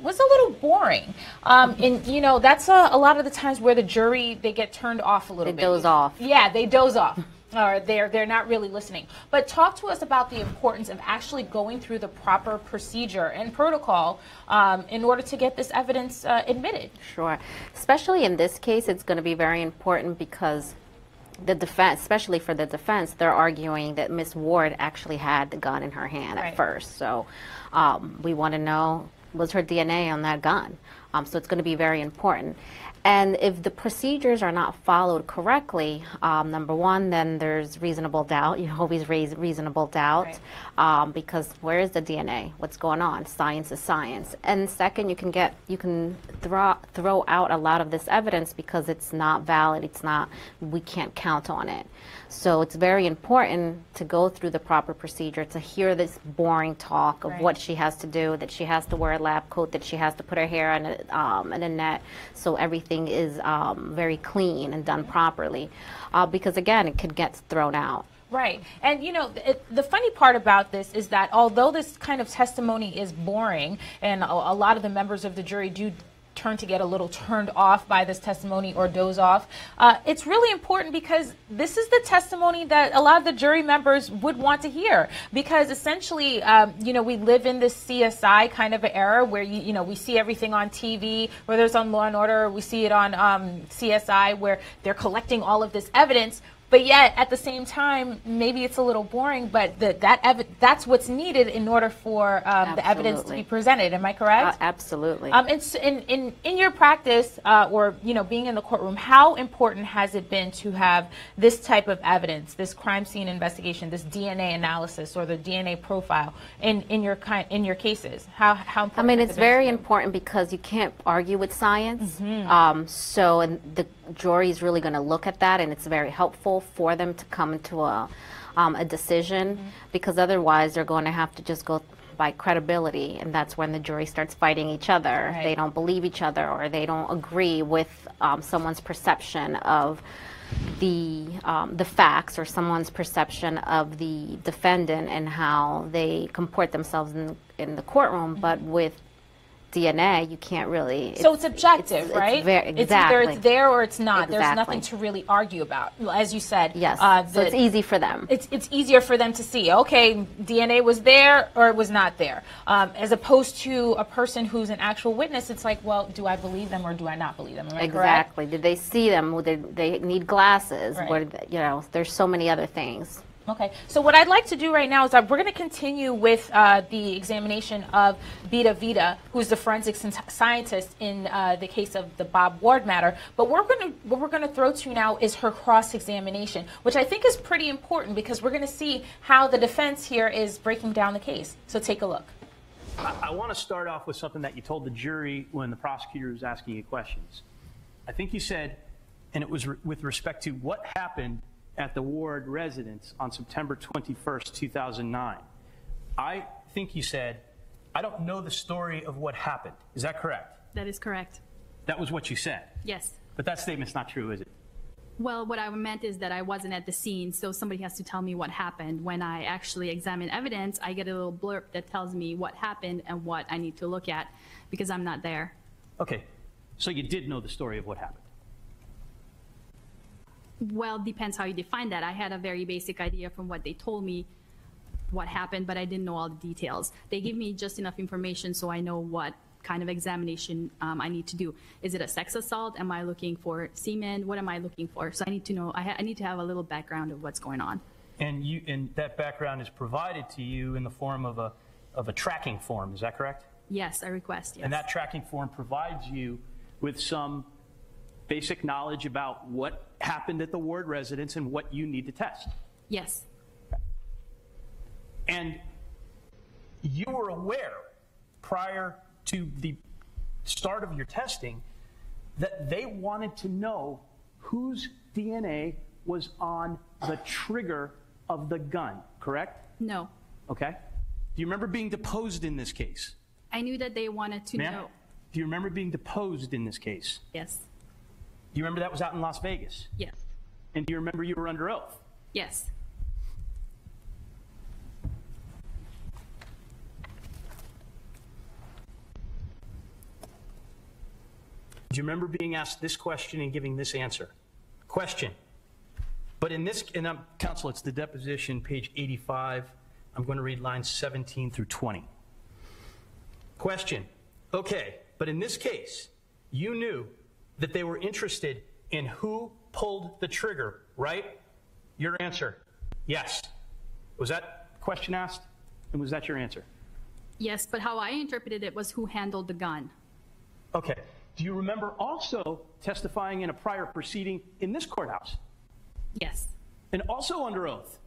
was a little boring. And, you know, that's a lot of the times where the jury, they get turned off a little bit. They doze off. Yeah, they doze off. Or they're not really listening. But talk to us about the importance of actually going through the proper procedure and protocol in order to get this evidence admitted. Sure. Especially in this case, it's going to be very important because the defense, especially for the defense, they're arguing that Miss Ward actually had the gun in her hand at first. So we want to know, was her DNA on that gun? So it's going to be very important. And if the procedures are not followed correctly, number one, then there's reasonable doubt. You always raise reasonable doubt because where is the DNA? What's going on? Science is science. And second, you can throw out a lot of this evidence because it's not valid. We can't count on it. So it's very important to go through the proper procedure, to hear this boring talk of what she has to do, that she has to wear a lab coat, that she has to put her hair in a net, so everything is very clean and done properly. Because again, it could get thrown out. Right. And, you know, the funny part about this is that although this kind of testimony is boring, and a lot of the members of the jury do turn to get a little turned off by this testimony or doze off, it's really important because this is the testimony that a lot of the jury members would want to hear, because essentially, you know, we live in this CSI kind of an era where, you know, we see everything on TV, whether it's on Law and Order, we see it on CSI, where they're collecting all of this evidence. But yet, at the same time, maybe it's a little boring, but that's what's needed in order for the evidence to be presented. Am I correct? Absolutely. In your practice, or, you know, being in the courtroom, how important has it been to have this type of evidence, this crime scene investigation, this DNA analysis, or the DNA profile in your cases? How important? I mean, it's very important because you can't argue with science. So the jury is really going to look at that, and it's very helpful for them to come into a decision, because otherwise they're going to have to just go by credibility, and that's when the jury starts fighting each other. They don't believe each other, or they don't agree with someone's perception of the facts, or someone's perception of the defendant and how they comport themselves in the courtroom. But with DNA, you can't really. So it's objective, right? Exactly. It's either it's there or it's not. Exactly. There's nothing to really argue about, as you said. Yes. So it's easy for them. It's easier for them to see. Okay, DNA was there or it was not there, as opposed to a person who's an actual witness. It's like, well, do I believe them or do I not believe them? Am I correct? Did they see them? Did they need glasses? You know, there's so many other things. Okay, so what I'd like to do right now is we're going to continue with the examination of Beta Vita, who's the forensic scientist in the case of the Bob Ward matter. But what we're going to throw to now is her cross-examination, which I think is pretty important because we're going to see how the defense here is breaking down the case. So take a look. I want to start off with something that you told the jury when the prosecutor was asking you questions. I think you said, and it was with respect to what happened at the Ward residence on September 21st, 2009. I think you said, I don't know the story of what happened. Is that correct? That is correct. That was what you said? Yes. But that statement's not true, is it? Well, what I meant is that I wasn't at the scene, so somebody has to tell me what happened. When I actually examine evidence, I get a little blurb that tells me what happened and what I need to look at because I'm not there. Okay, so you did know the story of what happened? Well, depends how you define that. I had a very basic idea from what they told me what happened, but I didn't know all the details. They give me just enough information so I know what kind of examination I need to do. Is it a sex assault? Am I looking for semen? What am I looking for? So I need to know, I need to have a little background of what's going on. And that background is provided to you in the form of a tracking form, is that correct? Yes, I request, yes. And that tracking form provides you with some basic knowledge about what happened at the Ward residence and what you need to test. Yes. And you were aware prior to the start of your testing that they wanted to know whose DNA was on the trigger of the gun, correct? No. Okay. Do you remember being deposed in this case? I knew that they wanted to know. Do you remember being deposed in this case? Yes. Do you remember that was out in Las Vegas? Yes. And do you remember you were under oath? Yes. Do you remember being asked this question and giving this answer? Question. But in this, and counsel, it's the deposition, page 85. I'm going to read lines 17 through 20. Question. Okay, but in this case, you knew that they were interested in who pulled the trigger, right? Your answer, yes. Was that question asked? And was that your answer? Yes, but how I interpreted it was who handled the gun. Okay. Do you remember also testifying in a prior proceeding in this courthouse? Yes. And also under oath?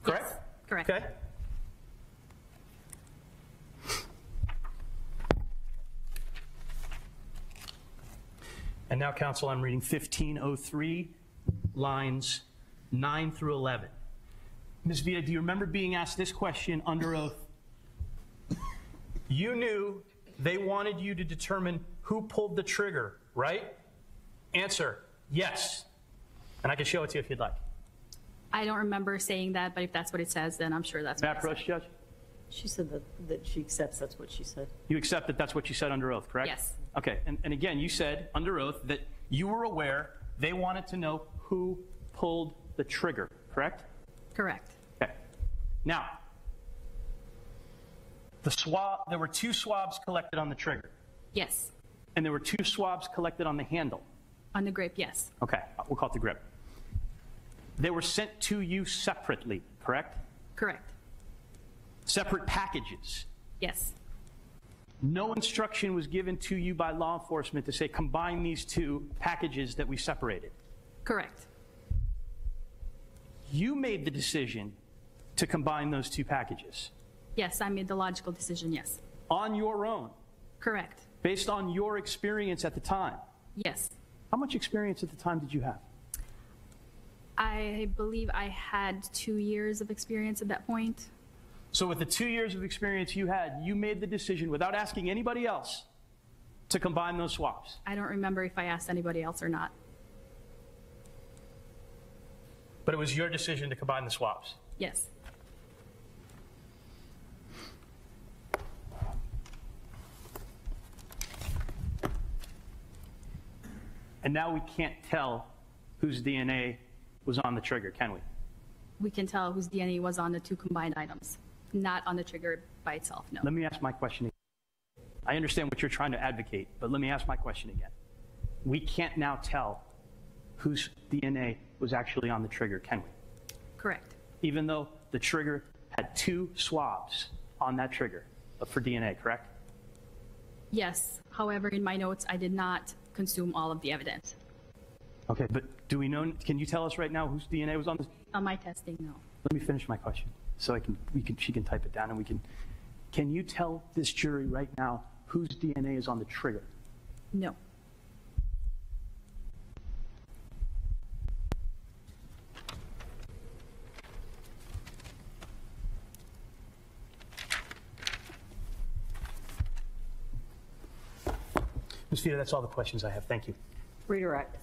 Correct? Yes, correct. Okay. And now, counsel, I'm reading 1503, lines 9 through 11. Ms. Vita, do you remember being asked this question under oath? You knew they wanted you to determine who pulled the trigger, right? Answer, yes. And I can show it to you if you'd like. I don't remember saying that, but if that's what it says, then I'm sure that's May I what it says. approach, Judge? She said that she accepts that's what she said. You accept that that's what you said under oath, correct? Yes. Okay, and again, you said under oath that you were aware they wanted to know who pulled the trigger, correct? Correct. Okay. Now, there were 2 swabs collected on the trigger. Yes. And there were 2 swabs collected on the handle. On the grip, yes. Okay, we'll call it the grip. They were sent to you separately, correct? Correct. Separate packages. Yes. No instruction was given to you by law enforcement to say combine these 2 packages that we separated. Correct. You made the decision to combine those 2 packages. Yes, I made the logical decision, yes. On your own. Correct. Based on your experience at the time. Yes. How much experience at the time did you have? I believe I had 2 years of experience at that point. So with the 2 years of experience you had, you made the decision without asking anybody else to combine those swabs. I don't remember if I asked anybody else or not. But it was your decision to combine the swabs. Yes. And now we can't tell whose DNA was on the trigger, can we? We can tell whose DNA was on the 2 combined items, not on the trigger by itself, no. Let me ask my question again. I understand what you're trying to advocate, but let me ask my question again. We can't now tell whose DNA was actually on the trigger, can we? Correct. even though the trigger had 2 swabs on that trigger for DNA, correct? Yes. However, in my notes, I did not consume all of the evidence. Okay, but do we know, can you tell us right now whose DNA was on this? On my testing, no. Let me finish my question so she can type it down and can you tell this jury right now whose DNA is on the trigger? No. Ms. Vita, that's all the questions I have. Thank you. Redirect.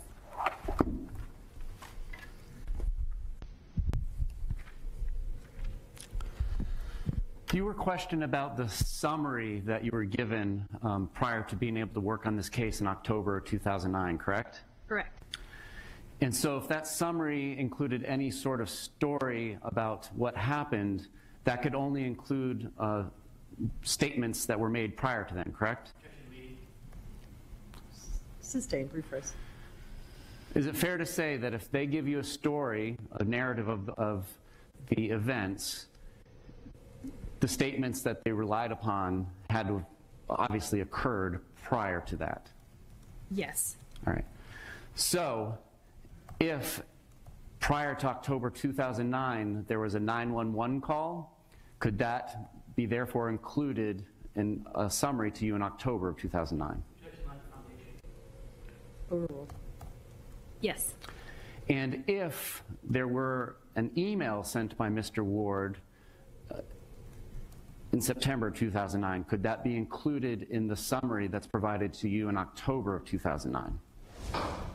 You were questioned about the summary that you were given prior to being able to work on this case in October 2009, correct? Correct. And so if that summary included any sort of story about what happened, that could only include statements that were made prior to then, correct? Sustained. Rephrase. Is it fair to say that if they give you a story, a narrative of the events, the statements that they relied upon had to have obviously occurred prior to that? Yes. All right. So if prior to October 2009 there was a 911 call, could that be therefore included in a summary to you in October of 2009? Overruled. Yes. And if there were an email sent by Mr. Ward in September of 2009, could that be included in the summary that's provided to you in October of 2009?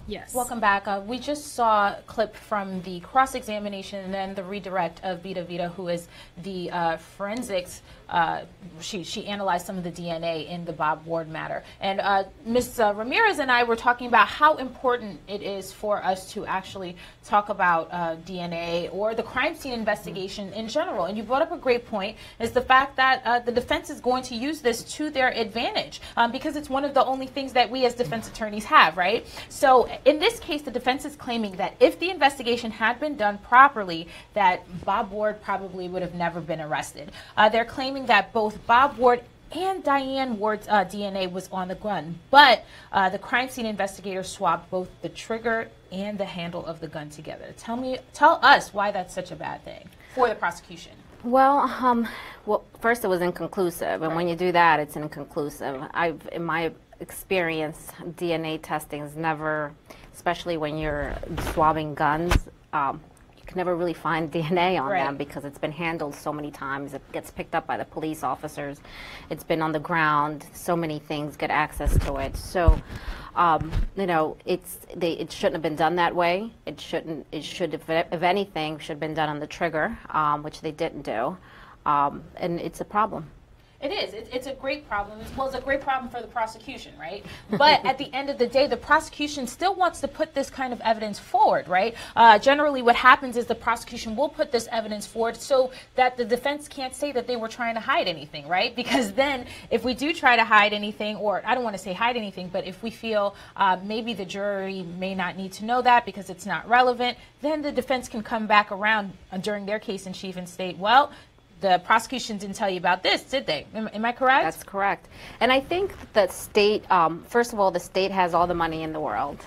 Yes. Welcome back. We just saw a clip from the cross-examination and then the redirect of Vita, who is the forensics. She analyzed some of the DNA in the Bob Ward matter. And Ms. Ramirez and I were talking about how important it is for us to actually talk about DNA or the crime scene investigation in general. And you brought up a great point, is the fact that the defense is going to use this to their advantage because it's one of the only things that we as defense attorneys have, right? So in this case, the defense is claiming that if the investigation had been done properly, that Bob Ward probably would have never been arrested. They're claiming that both Bob Ward and Diane Ward's DNA was on the gun, but the crime scene investigator swapped both the trigger and the handle of the gun together. Tell us why that's such a bad thing for the prosecution. Well, first it was inconclusive, and when you do that, it's inconclusive. In my experience, DNA testing is never, especially when you're swabbing guns, you can never really find DNA on them because it's been handled so many times. It gets picked up by the police officers. It's been on the ground. So many things get access to it. So, you know, it shouldn't have been done that way. It should have, if anything, should have been done on the trigger, which they didn't do, and it's a problem. It is. It's a great problem. Well, it's a great problem for the prosecution, right? But at the end of the day, the prosecution still wants to put this kind of evidence forward, right? Generally, what happens is the prosecution will put this evidence forward so that the defense can't say that they were trying to hide anything, right? Because then if we do try to hide anything, or I don't want to say hide anything, but if we feel maybe the jury may not need to know that because it's not relevant, then the defense can come back around during their case in chief and state, well, the prosecution didn't tell you about this, did they? Am I correct? That's correct. And I think the state, first of all, the state has all the money in the world.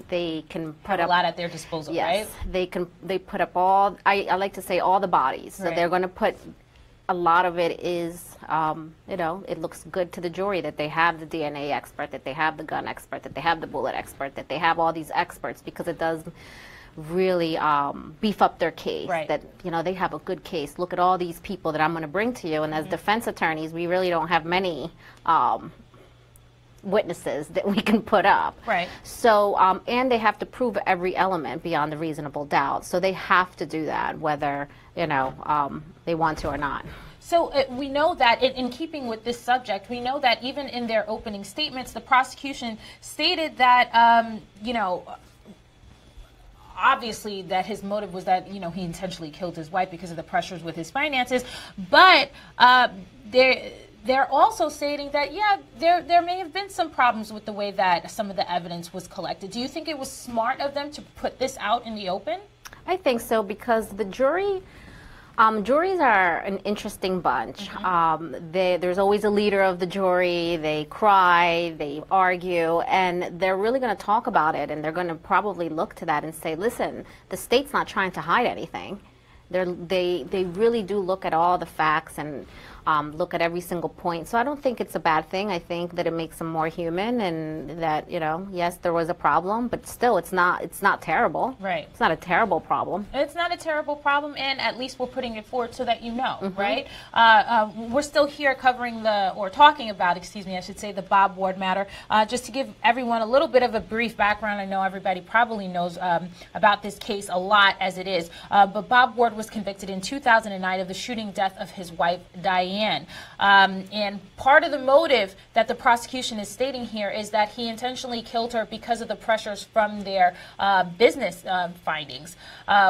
They can put up a lot at their disposal, yes, right? They put up all, I like to say all the bodies. So they're going to put, a lot of it is, you know, it looks good to the jury that they have the DNA expert, that they have the gun expert, that they have the bullet expert, that they have all these experts, because it does really beef up their case, that, you know, they have a good case. Look at all these people that I'm going to bring to you. And as defense attorneys, we really don't have many witnesses that we can put up. Right. So, and they have to prove every element beyond a reasonable doubt. So they have to do that, whether, you know, they want to or not. So we know that in keeping with this subject, we know that even in their opening statements, the prosecution stated that, you know, obviously that his motive was that, you know, he intentionally killed his wife because of the pressures with his finances, but they're also stating that, yeah, there may have been some problems with the way that some of the evidence was collected. Do you think it was smart of them to put this out in the open? I think so, because the jury Juries are an interesting bunch. There's always a leader of the jury. They cry, they argue, and they're really going to talk about it, and they're going to probably look to that and say, listen, the state's not trying to hide anything. They really do look at all the facts and look at every single point. So I don't think it's a bad thing. I think that it makes them more human, and that, you know, yes, there was a problem, but still, it's not terrible. Right. It's not a terrible problem. It's not a terrible problem, and at least we're putting it forward so that you know, right? We're still here covering or talking about, excuse me, I should say, the Bob Ward matter. Just to give everyone a little bit of a brief background, I know everybody probably knows about this case a lot as it is, but Bob Ward was convicted in 2009 of the shooting death of his wife, Diane. And part of the motive that the prosecution is stating here is that he intentionally killed her because of the pressures from their business findings.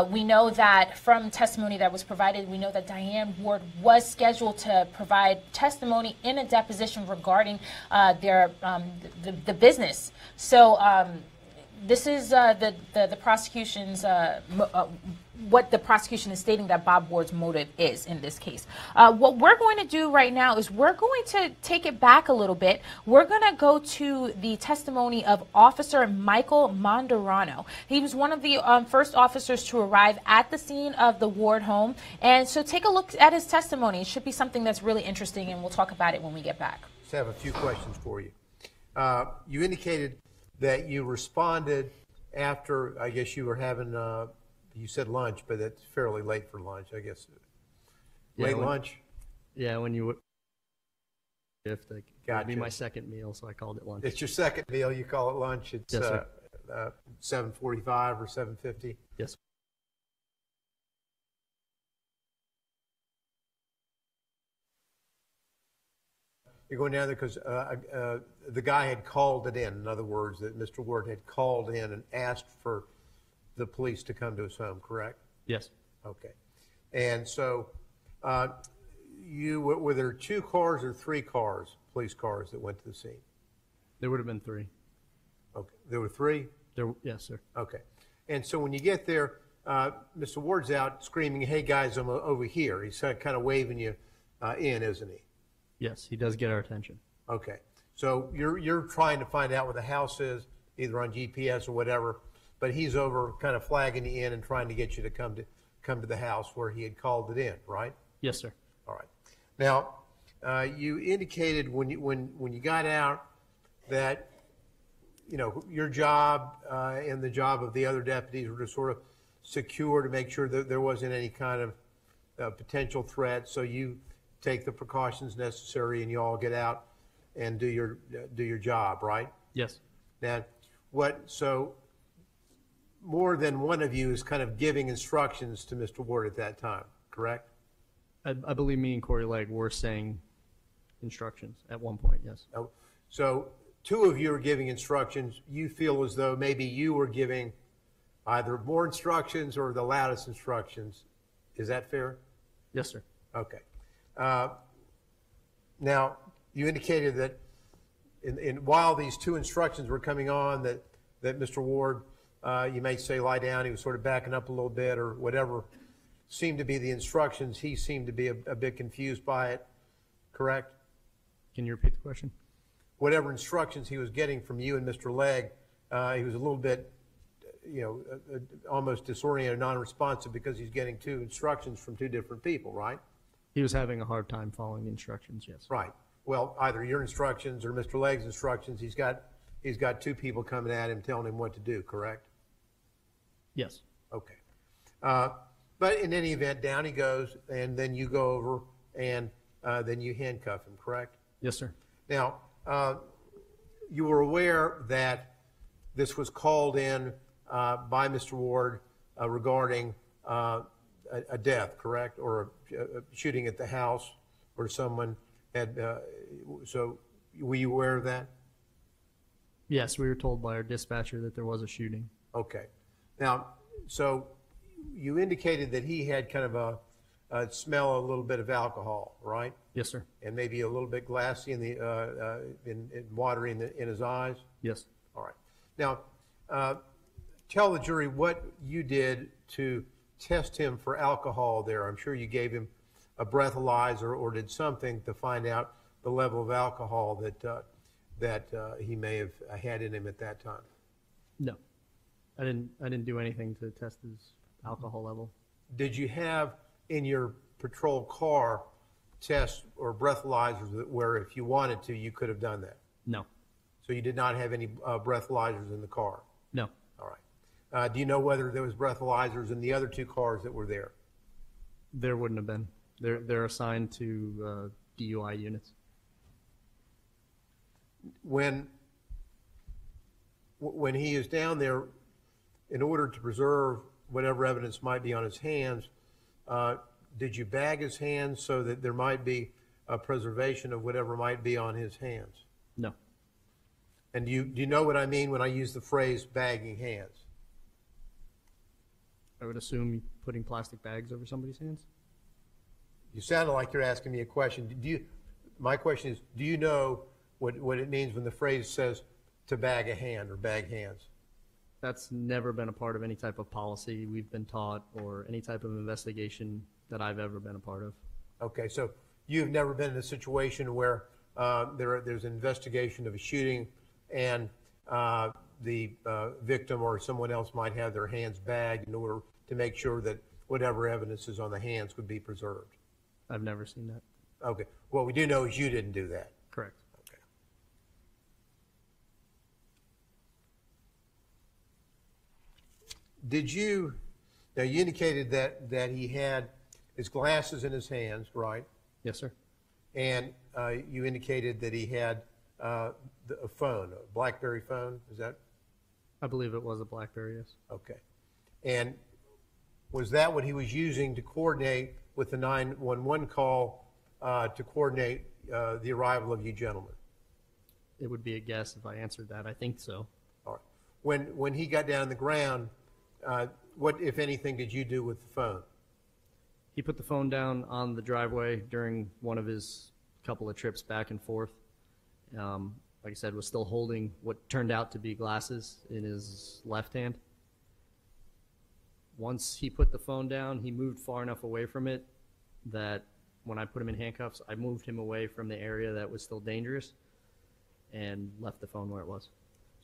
We know that from testimony that was provided, we know that Diane Ward was scheduled to provide testimony in a deposition regarding the business. So this is the prosecution's what the prosecution is stating that Bob Ward's motive is in this case. What we're going to do right now is we're going to take it back a little bit. We're going to go to the testimony of Officer Michael Maunderano. He was one of the first officers to arrive at the scene of the Ward home. And so take a look at his testimony. It should be something that's really interesting, and we'll talk about it when we get back. Just have a few questions for you. You indicated that you responded after, I guess you were having, you said lunch, but it's fairly late for lunch, I guess. Late lunch? Yeah, when you would. It would Gotcha. be my second meal, so I called it lunch. It's your second meal, you call it lunch. It's Yes, sir. 7:45 or 7:50? Yes. You're going down there because the guy had called it in other words, that Mr. Ward had called in and asked for the police to come to his home, correct? Yes. Okay. And so were there 2 cars or 3 cars, police cars, that went to the scene? There would have been 3. Okay. There were 3? Yes, sir. Okay. And so when you get there, Mr. Ward's out screaming, hey, guys, I'm over here. He's kind of waving you in, isn't he? Yes, he does get our attention. Okay. So you're trying to find out where the house is, either on GPS or whatever, but he's over kind of flagging you in and trying to get you to come to the house where he had called it in, right? Yes, sir. All right. Now, you indicated when you got out that, you know, your job and the job of the other deputies were to sort of secure, to make sure that there wasn't any kind of potential threat. So you take the precautions necessary and you all get out and do your job, right? Yes. Now, so more than one of you is kind of giving instructions to Mr. Ward at that time, correct? I believe me and Corey Legg were saying instructions at one point, yes. Oh, so 2 of you are giving instructions. You feel as though maybe you were giving either more instructions or the loudest instructions. Is that fair? Yes, sir. Okay. Now, you indicated that while these 2 instructions were coming on, that Mr. Ward, you may say lie down, he was sort of backing up a little bit or whatever seemed to be the instructions. He seemed to be a bit confused by it, correct? Can you repeat the question? Whatever instructions he was getting from you and Mr. Legg, he was a little bit, almost disoriented, non-responsive because he's getting 2 instructions from 2 different people, right? He was having a hard time following the instructions, yes. Right. Well, either your instructions or Mr. Legg's instructions, he's got 2 people coming at him telling him what to do, correct? Yes. Okay. But in any event, down he goes, and then you go over and then you handcuff him, correct? Yes, sir. Now, you were aware that this was called in by Mr. Ward regarding a death, correct? Or a shooting at the house where someone had, so were you aware of that? Yes, we were told by our dispatcher that there was a shooting. Okay. Now, so you indicated that he had kind of a smell a little bit of alcohol, right? Yes, sir. And maybe a little bit glassy in watery in his eyes? Yes. All right. Now, tell the jury what you did to test him for alcohol there? I'm sure you gave him a breathalyzer or did something to find out the level of alcohol that he may have had in him at that time. No, I didn't do anything to test his alcohol level. Did you have in your patrol car tests or breathalyzers where if you wanted to, you could have done that? No. So you did not have any breathalyzers in the car? No. All right. Do you know whether there was breathalyzers in the other two cars that were there? There wouldn't have been. They're assigned to DUI units. When he is down there, in order to preserve whatever evidence might be on his hands, did you bag his hands so that there might be a preservation of whatever might be on his hands? No. And do you know what I mean when I use the phrase bagging hands? I would assume putting plastic bags over somebody's hands. You sounded like you're asking me a question. My question is, do you know what it means when the phrase says to bag a hand or bag hands? That's never been a part of any type of policy we've been taught or any type of investigation that I've ever been a part of. Okay, so you've never been in a situation where there's an investigation of a shooting and the victim or someone else might have their hands bagged in order to make sure that whatever evidence is on the hands would be preserved? I've never seen that. Okay. What we do know is you didn't do that. Correct. Okay. Did you, now you indicated that he had his glasses in his hands, right? Yes, sir. And you indicated that he had a phone, a BlackBerry phone, is that? I believe it was a BlackBerry, yes. Okay. And was that what he was using to coordinate with the 911 call to coordinate the arrival of you gentlemen? It would be a guess if I answered that. I think so. All right. When he got down on the ground, what, if anything, did you do with the phone? He put the phone down on the driveway during one of his couple of trips back and forth. Like I said, was still holding what turned out to be glasses in his left hand. Once he put the phone down, he moved far enough away from it that when I put him in handcuffs, I moved him away from the area that was still dangerous and left the phone where it was.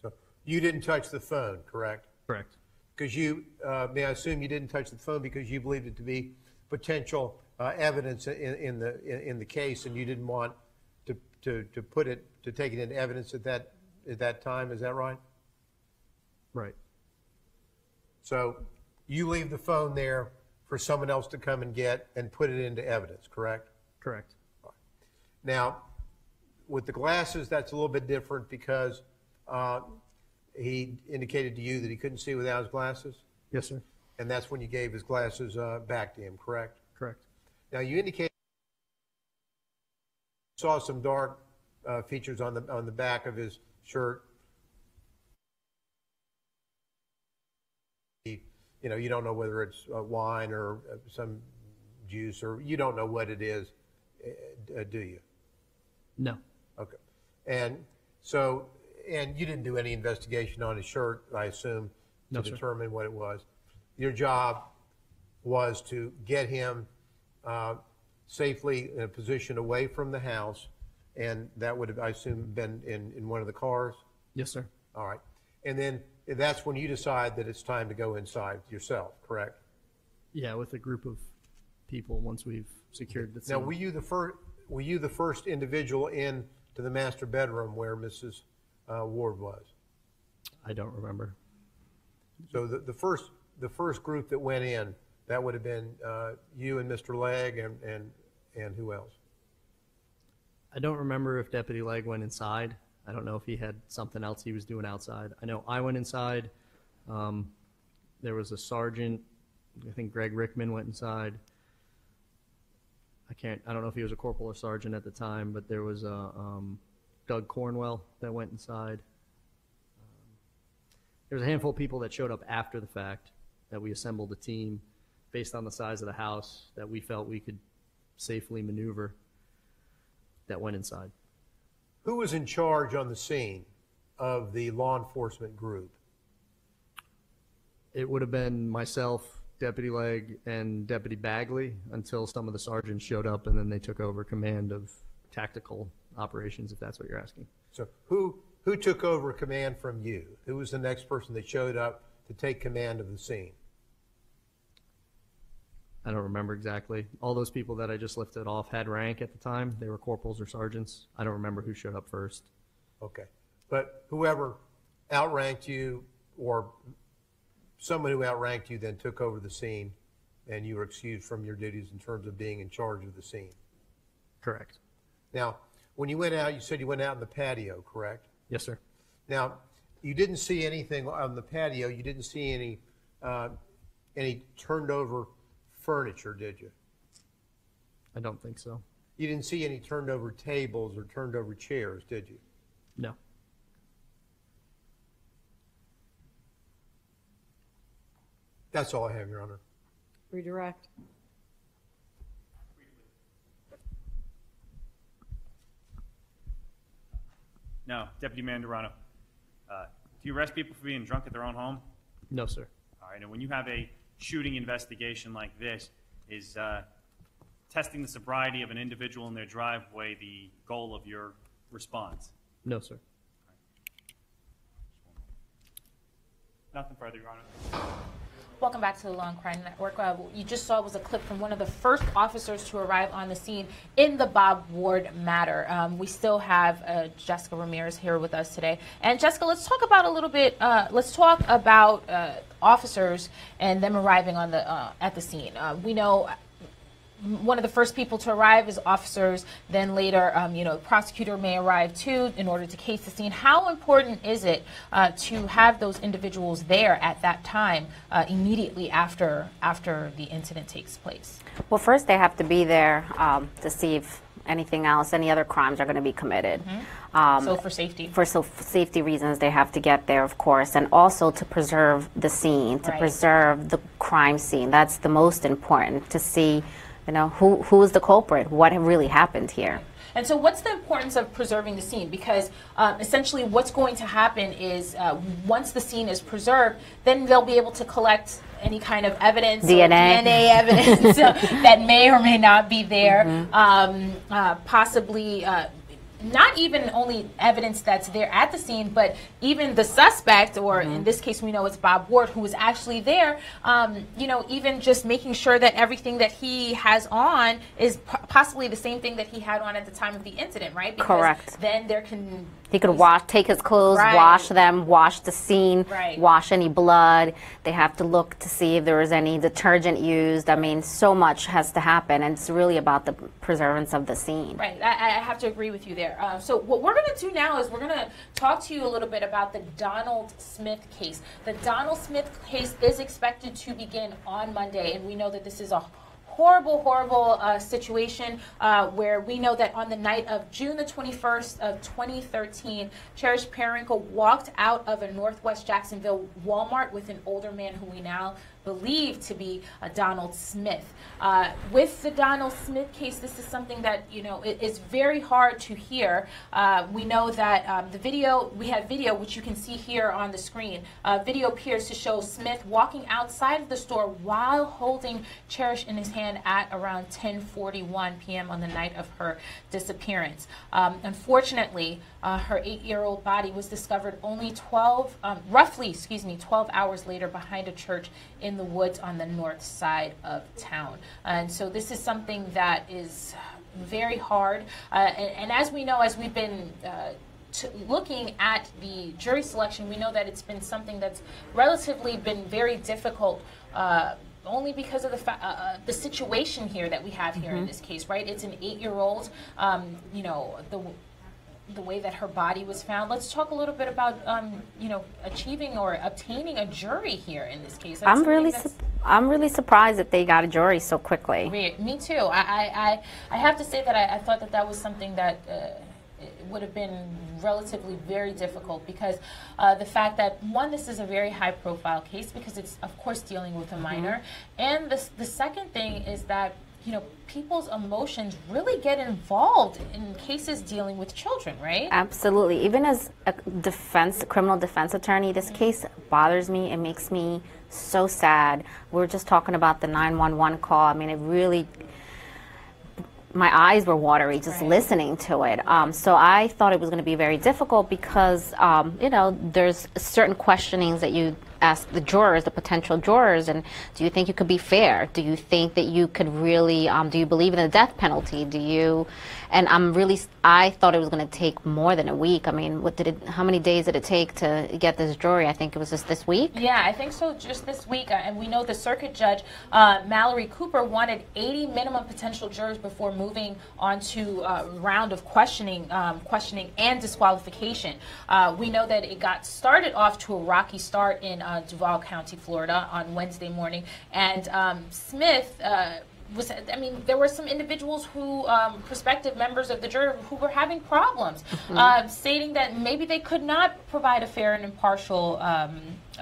So you didn't touch the phone, correct? Correct. Because you, may I assume you didn't touch the phone because you believed it to be potential evidence in the case, and you didn't want to put it, to take it into evidence at that time. Is that right? Right. So you leave the phone there for someone else to come and get and put it into evidence, correct? Correct. Now, with the glasses, that's a little bit different because he indicated to you that he couldn't see without his glasses? Yes, sir. And that's when you gave his glasses back to him, correct? Correct. Now, you indicated you saw some dark features on the back of his shirt. You know, you don't know whether it's wine or some juice, or you don't know what it is, do you? No. Okay. And so, and you didn't do any investigation on his shirt, I assume, to determine what it was. Your job was to get him safely in a position away from the house, and that would have, I assume, been in one of the cars? Yes, sir. All right. And then that's when you decide that it's time to go inside yourself, correct? Yeah, with a group of people once we've secured the scene. Now, were you the first individual in to the master bedroom where Mrs. Ward was? I don't remember. So the first group that went in, that would have been you and Mr. Legg and who else? I don't remember if Deputy Legg went inside. I don't know if he had something else he was doing outside. I know I went inside. There was a sergeant. I think Greg Rickman went inside. I don't know if he was a corporal or sergeant at the time, but there was a Doug Cornwell that went inside. There was a handful of people that showed up after the fact that we assembled a team based on the size of the house that we felt we could safely maneuver that went inside. Who was in charge on the scene of the law enforcement group? It would have been myself, Deputy Legg and Deputy Bagley until some of the sergeants showed up, and then they took over command of tactical operations, if that's what you're asking. So who took over command from you? Who was the next person that showed up to take command of the scene? I don't remember exactly. All those people that I just lifted off had rank at the time. They were corporals or sergeants. I don't remember who showed up first. Okay. But whoever outranked you or someone who outranked you then took over the scene and you were excused from your duties in terms of being in charge of the scene. Correct. Now, when you went out, you said you went out in the patio, correct? Yes, sir. Now, you didn't see anything on the patio. You didn't see any turned over furniture, did you? I don't think so. You didn't see any turned over tables or turned over chairs, did you? No. That's all I have, Your Honor. Redirect. No, Deputy Mandarano. Do you arrest people for being drunk at their own home? No, sir. All right, and when you have a shooting investigation like this, is testing the sobriety of an individual in their driveway the goal of your response? No, sir. Nothing further, Your Honor. Welcome back to the Law&Crime Network. What you just saw was a clip from one of the first officers to arrive on the scene in the Bob Ward matter. We still have Jessica Ramirez here with us today. And Jessica, let's talk about a little bit. Let's talk about officers and them arriving on the at the scene. We know one of the first people to arrive is officers. Then later, the prosecutor may arrive too in order to case the scene. How important is it to have those individuals there at that time, immediately after the incident takes place? Well, first they have to be there to see if anything else, any other crimes are going to be committed. So for safety? For safety reasons, they have to get there, of course, and also to preserve the scene, to preserve the crime scene. That's the most important, to see who is the culprit, what really happened here. And so what's the importance of preserving the scene? Because essentially what's going to happen is once the scene is preserved, then they'll be able to collect any kind of evidence, DNA evidence that may or may not be there, possibly not even only evidence that's there at the scene, but even the suspect, or in this case we know it's Bob Ward, who was actually there, even just making sure that everything that he has on is possibly the same thing that he had on at the time of the incident, right? Because correct. Then there can... He could take his clothes, wash them, wash the scene, wash any blood. They have to look to see if there was any detergent used. I mean, so much has to happen, and it's really about the preservance of the scene. Right, I have to agree with you there. So what we're going to do now is we're going to talk to you a little bit about the Donald Smith case. The Donald Smith case is expected to begin on Monday, and we know that this is a horrible situation where we know that on the night of June the 21st of 2013, Cherish Periwinkle walked out of a Northwest Jacksonville Walmart with an older man who we now believe to be Donald Smith. With the Donald Smith case, this is something that is very hard to hear. We know that we have video which you can see here on the screen. Video appears to show Smith walking outside of the store while holding Cherish in his hand at around 10:41 p.m. on the night of her disappearance. Unfortunately, her 8-year-old body was discovered only 12 hours later behind a church in the woods on the north side of town. And so this is something that is very hard. And as we know, as we've been looking at the jury selection, we know that it's been something that's relatively been very difficult, only because of the situation here that we have here in this case, right? It's an 8-year-old, the way that her body was found. Let's talk a little bit about, achieving or obtaining a jury here in this case. I'm really surprised that they got a jury so quickly. Me too. I have to say that I thought that was something that would have been relatively very difficult, because the fact that, one, this is a very high-profile case because it's, of course, dealing with a minor, and the second thing is that people's emotions really get involved in cases dealing with children, right? Absolutely. Even as a criminal defense attorney, this case bothers me. It makes me so sad. We were just talking about the 911 call. I mean, it really, my eyes were watery just listening to it. So I thought it was going to be very difficult because, you know, there's certain questionings that you ask the jurors, the potential jurors, and do you think you could be fair? Do you think that you could really, do you believe in the death penalty? Do you, and I thought it was going to take more than a week. I mean, how many days did it take to get this jury? I think it was just this week? Yeah, I think so, just this week. And we know the circuit judge, Mallory Cooper, wanted 80 minimum potential jurors before moving on to a round of questioning and disqualification. We know that it got started off to a rocky start in Duval County, Florida on Wednesday morning. And Smith there were some individuals who, prospective members of the jury, who were having problems, stating that maybe they could not provide a fair and impartial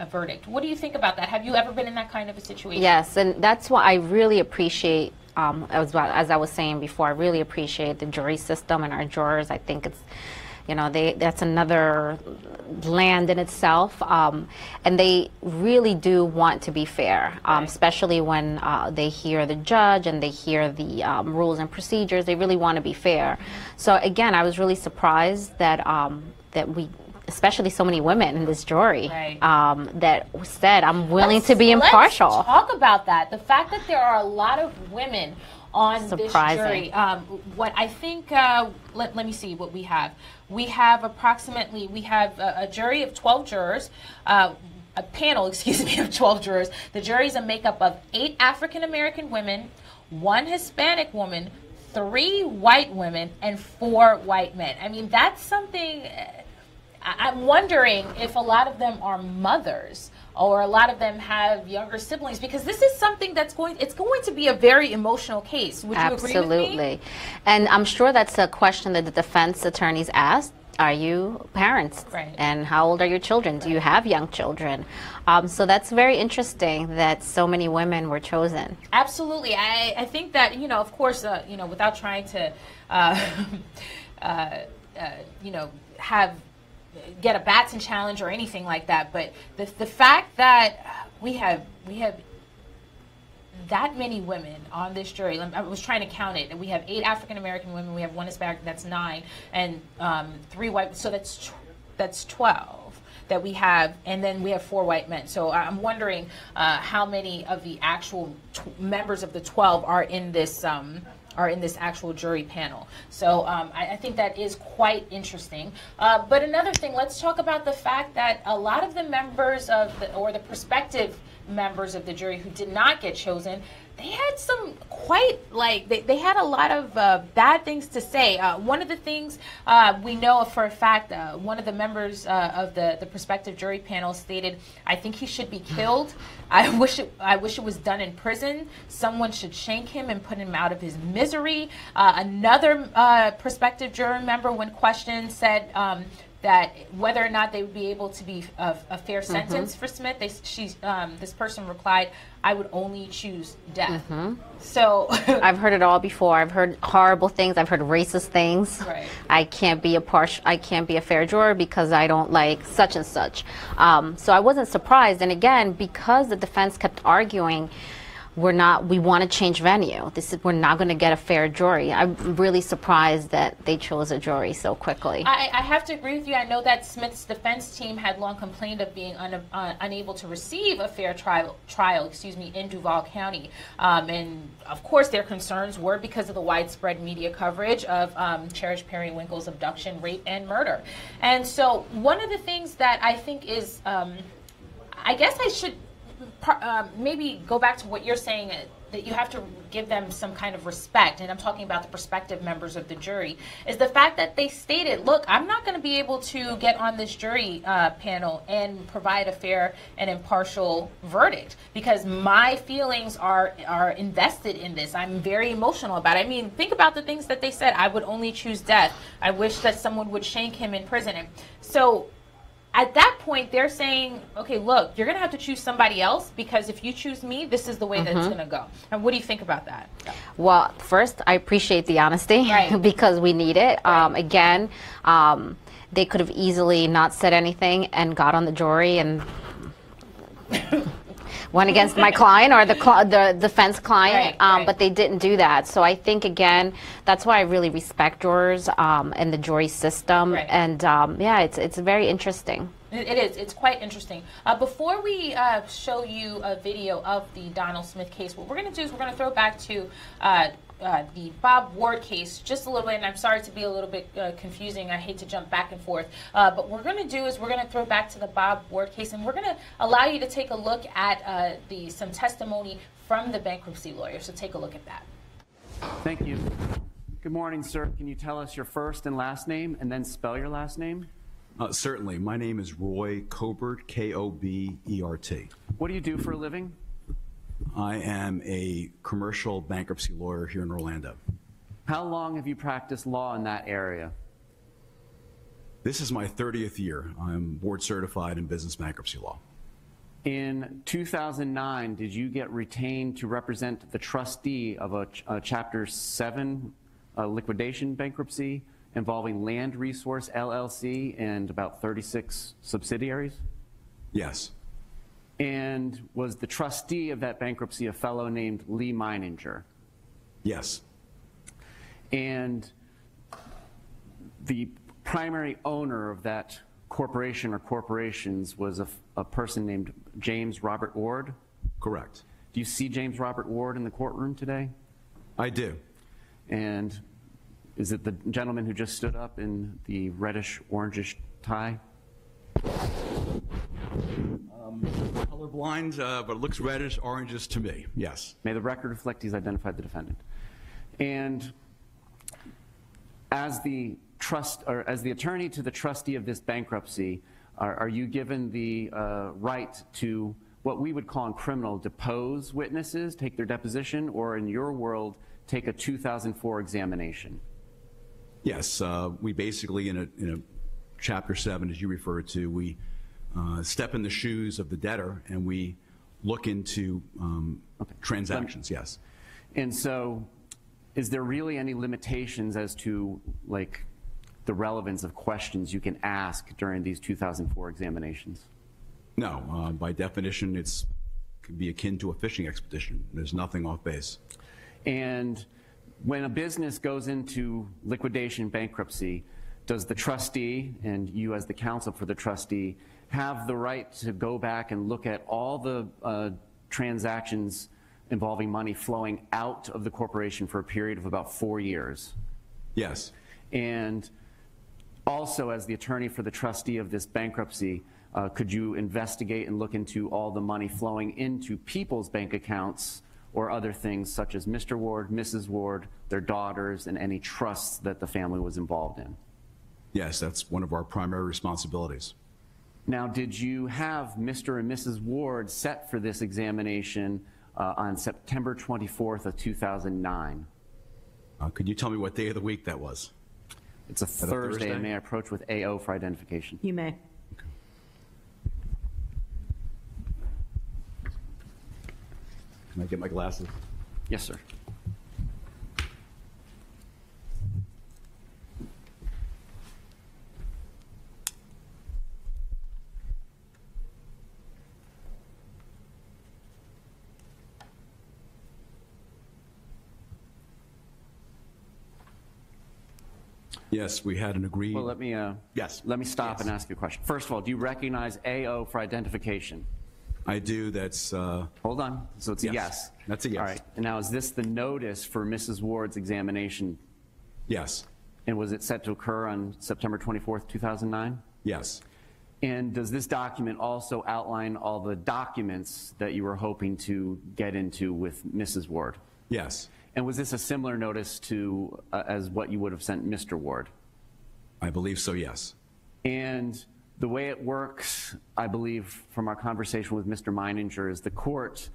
verdict. What do you think about that? Have you ever been in that kind of a situation? Yes, and that's why I really appreciate, as I was saying before, I really appreciate the jury system and our jurors. I think it's, you know, that's another land in itself, and they really do want to be fair, especially when they hear the judge and they hear the rules and procedures. They really want to be fair. So again, I was really surprised that especially so many women in this jury, that said, I'm willing to be impartial. Let's talk about that. The fact that there are a lot of women on this jury. What I think, let me see what we have. We have a jury of 12 jurors, a panel, excuse me, of 12 jurors. The jury is a makeup of 8 African-American women, 1 Hispanic woman, 3 white women, and 4 white men. I mean, that's something, I'm wondering if a lot of them are mothers, or a lot of them have younger siblings, because this is something it's going to be a very emotional case. Would you agree with me? Absolutely. And I'm sure that's a question that the defense attorneys asked. Are you parents? Right. And how old are your children? Do you have young children? So that's very interesting that so many women were chosen. Absolutely. I think that, you know, of course, you know, without trying to, you know, get a Batson challenge or anything like that, but the fact that we have that many women on this jury, I was trying to count it, and we have 8 African American women, we have 1 Hispanic, that's 9, and 3 white, so that's 12 that we have, and then we have 4 white men. So I'm wondering how many of the actual members of the 12 are in this actual jury panel. So I think that is quite interesting. But another thing, let's talk about the fact that a lot of the members of the prospective members of the jury who did not get chosen, they had some they had a lot of bad things to say. One of the things we know for a fact, one of the members of the prospective jury panel stated, "I think he should be killed. I wish it was done in prison. Someone should shank him and put him out of his misery." Another prospective jury member, when questioned, said that whether or not they would be able to be a fair sentence for Smith, this person replied, "I would only choose death." So I've heard it all before. I've heard horrible things. I've heard racist things. Right. I can't be a fair juror because I don't like such and such. So I wasn't surprised. And again, because the defense kept arguing, we want to change venue. We're not going to get a fair jury. I'm really surprised that they chose a jury so quickly. I have to agree with you. I know that Smith's defense team had long complained of being unable to receive a fair trial, in Duval County. And of course their concerns were because of the widespread media coverage of Cherish Periwinkle's abduction, rape, and murder. And so one of the things that I think is, I guess I should maybe go back to what you're saying, that you have to give them some kind of respect, and I'm talking about the prospective members of the jury, is the fact that they stated, look, I'm not going to be able to get on this jury panel and provide a fair and impartial verdict because my feelings are invested in this. I'm very emotional about it. I mean, think about the things that they said. I would only choose death. I wish that someone would shank him in prison. So at that point, they're saying, okay, look, you're going to have to choose somebody else because if you choose me, this is the way that it's going to go. And what do you think about that? Well, first, I appreciate the honesty because we need it. Again, they could have easily not said anything and got on the jury and went against my client or the defense client, Right. but they didn't do that. So I think, again, that's why I really respect jurors and the jury system. Right. And yeah, it's very interesting. It is. It's quite interesting. Before we show you a video of the Donald Smith case, what we're going to do is we're going to throw back to the Bob Ward case just a little bit, and I'm sorry to be a little bit confusing. I hate to jump back and forth. But what we're going to do is we're going to throw back to the Bob Ward case, and we're going to allow you to take a look at some testimony from the bankruptcy lawyer. So take a look at that. Thank you. Good morning, sir. Can you tell us your first and last name and then spell your last name? Certainly. My name is Roy Kapur, K-O-B-E-R-T. What do you do for a living? I am a commercial bankruptcy lawyer here in Orlando. How long have you practiced law in that area? This is my 30th year. I'm board certified in business bankruptcy law. In 2009, did you get retained to represent the trustee of a Chapter 7 liquidation bankruptcy involving Land Resource LLC and about 36 subsidiaries? Yes. And was the trustee of that bankruptcy a fellow named Lee Meininger? Yes. And the primary owner of that corporation or corporations was a person named James Robert Ward? Correct. Do you see James Robert Ward in the courtroom today? I do. And is it the gentleman who just stood up in the reddish-orangish tie? Colorblind, but it looks reddish, orangish to me. Yes. May the record reflect he's identified the defendant. And as the attorney to the trustee of this bankruptcy, are you given the right to what we would call in criminal depose witnesses, take their deposition, or in your world, take a 2004 examination? Yes. We basically, in a Chapter 7, as you referred to, we step in the shoes of the debtor and we look into transactions. Yes. And so, is there really any limitations as to, like, the relevance of questions you can ask during these 2004 examinations? No. By definition, it could be akin to a fishing expedition. There's nothing off base. And when a business goes into liquidation bankruptcy, does the trustee, and you as the counsel for the trustee, have the right to go back and look at all the transactions involving money flowing out of the corporation for a period of about 4 years? Yes. And also, as the attorney for the trustee of this bankruptcy, could you investigate and look into all the money flowing into people's bank accounts or other things such as Mr. Ward, Mrs. Ward, their daughters, and any trusts that the family was involved in? Yes, that's one of our primary responsibilities. Now, did you have Mr. and Mrs. Ward set for this examination on September 24th of 2009? Could you tell me what day of the week that was? It's a Thursday, and may I approach with AO for identification? You may. Okay. Can I get my glasses? Yes, sir. Yes, we had an agreed. Well, let me stop and ask you a question. First of all, do you recognize AO for identification? I do. That's. Hold on. So it's a yes. That's a yes. All right. And now, is this the notice for Mrs. Ward's examination? Yes. And was it set to occur on September 24th, 2009? Yes. And does this document also outline all the documents that you were hoping to get into with Mrs. Ward? Yes. And was this a similar notice to as what you would have sent Mr. Ward? I believe so, yes. And the way it works, I believe, from our conversation with Mr. Meininger, is the court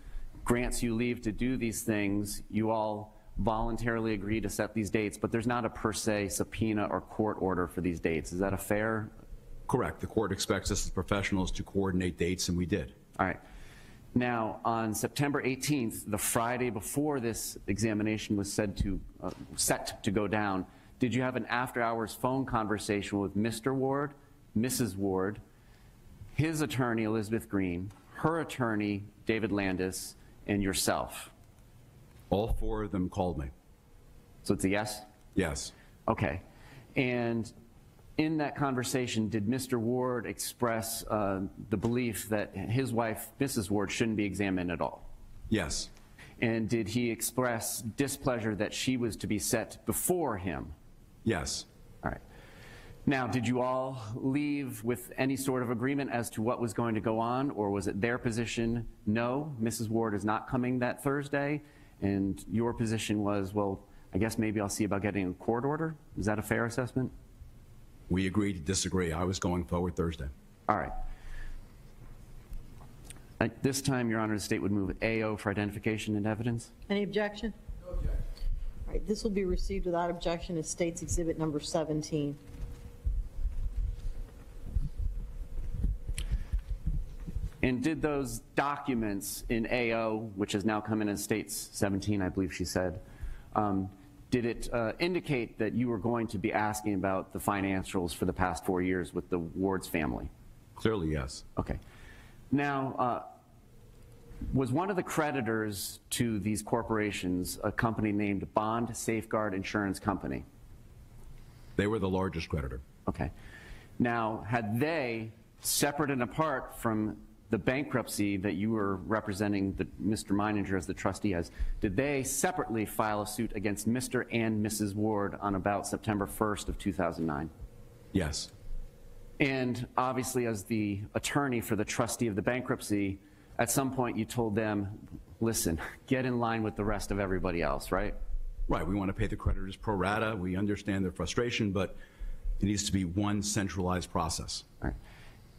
grants you leave to do these things. You all voluntarily agree to set these dates, but there's not a per se subpoena or court order for these dates. Is that a fair? Correct. The court expects us as professionals to coordinate dates, and we did. All right. Now, on September 18th, the Friday before this examination was set to go down, did you have an after-hours phone conversation with Mr. Ward, Mrs. Ward, his attorney, Elizabeth Green, her attorney, David Landis, and yourself? All four of them called me. So it's a yes? Yes. Okay. And in that conversation, did Mr. Ward express the belief that his wife, Mrs. Ward, shouldn't be examined at all? Yes. And did he express displeasure that she was to be set before him? Yes. All right. Now, did you all leave with any sort of agreement as to what was going to go on, or was it their position, no, Mrs. Ward is not coming that Thursday, and your position was, well, I guess maybe I'll see about getting a court order? Is that a fair assessment? We agreed to disagree. I was going forward Thursday. All right. At this time, Your Honor, the state would move AO for identification and evidence. Any objection? No objection. All right, this will be received without objection as State's Exhibit number 17. And did those documents in AO, which has now come in as State's 17, I believe she said, did it indicate that you were going to be asking about the financials for the past 4 years with the Ward's family? Clearly, yes. Okay. Now, was one of the creditors to these corporations a company named Bond Safeguard Insurance Company? They were the largest creditor. Okay. Now, had they, separate and apart from the bankruptcy that you were representing Mr. Meininger as the trustee as, did they separately file a suit against Mr. and Mrs. Ward on about September 1st of 2009? Yes. And obviously, as the attorney for the trustee of the bankruptcy, at some point you told them, listen, get in line with the rest of everybody else, right? Right. We want to pay the creditors pro rata. We understand their frustration, but it needs to be one centralized process. All right.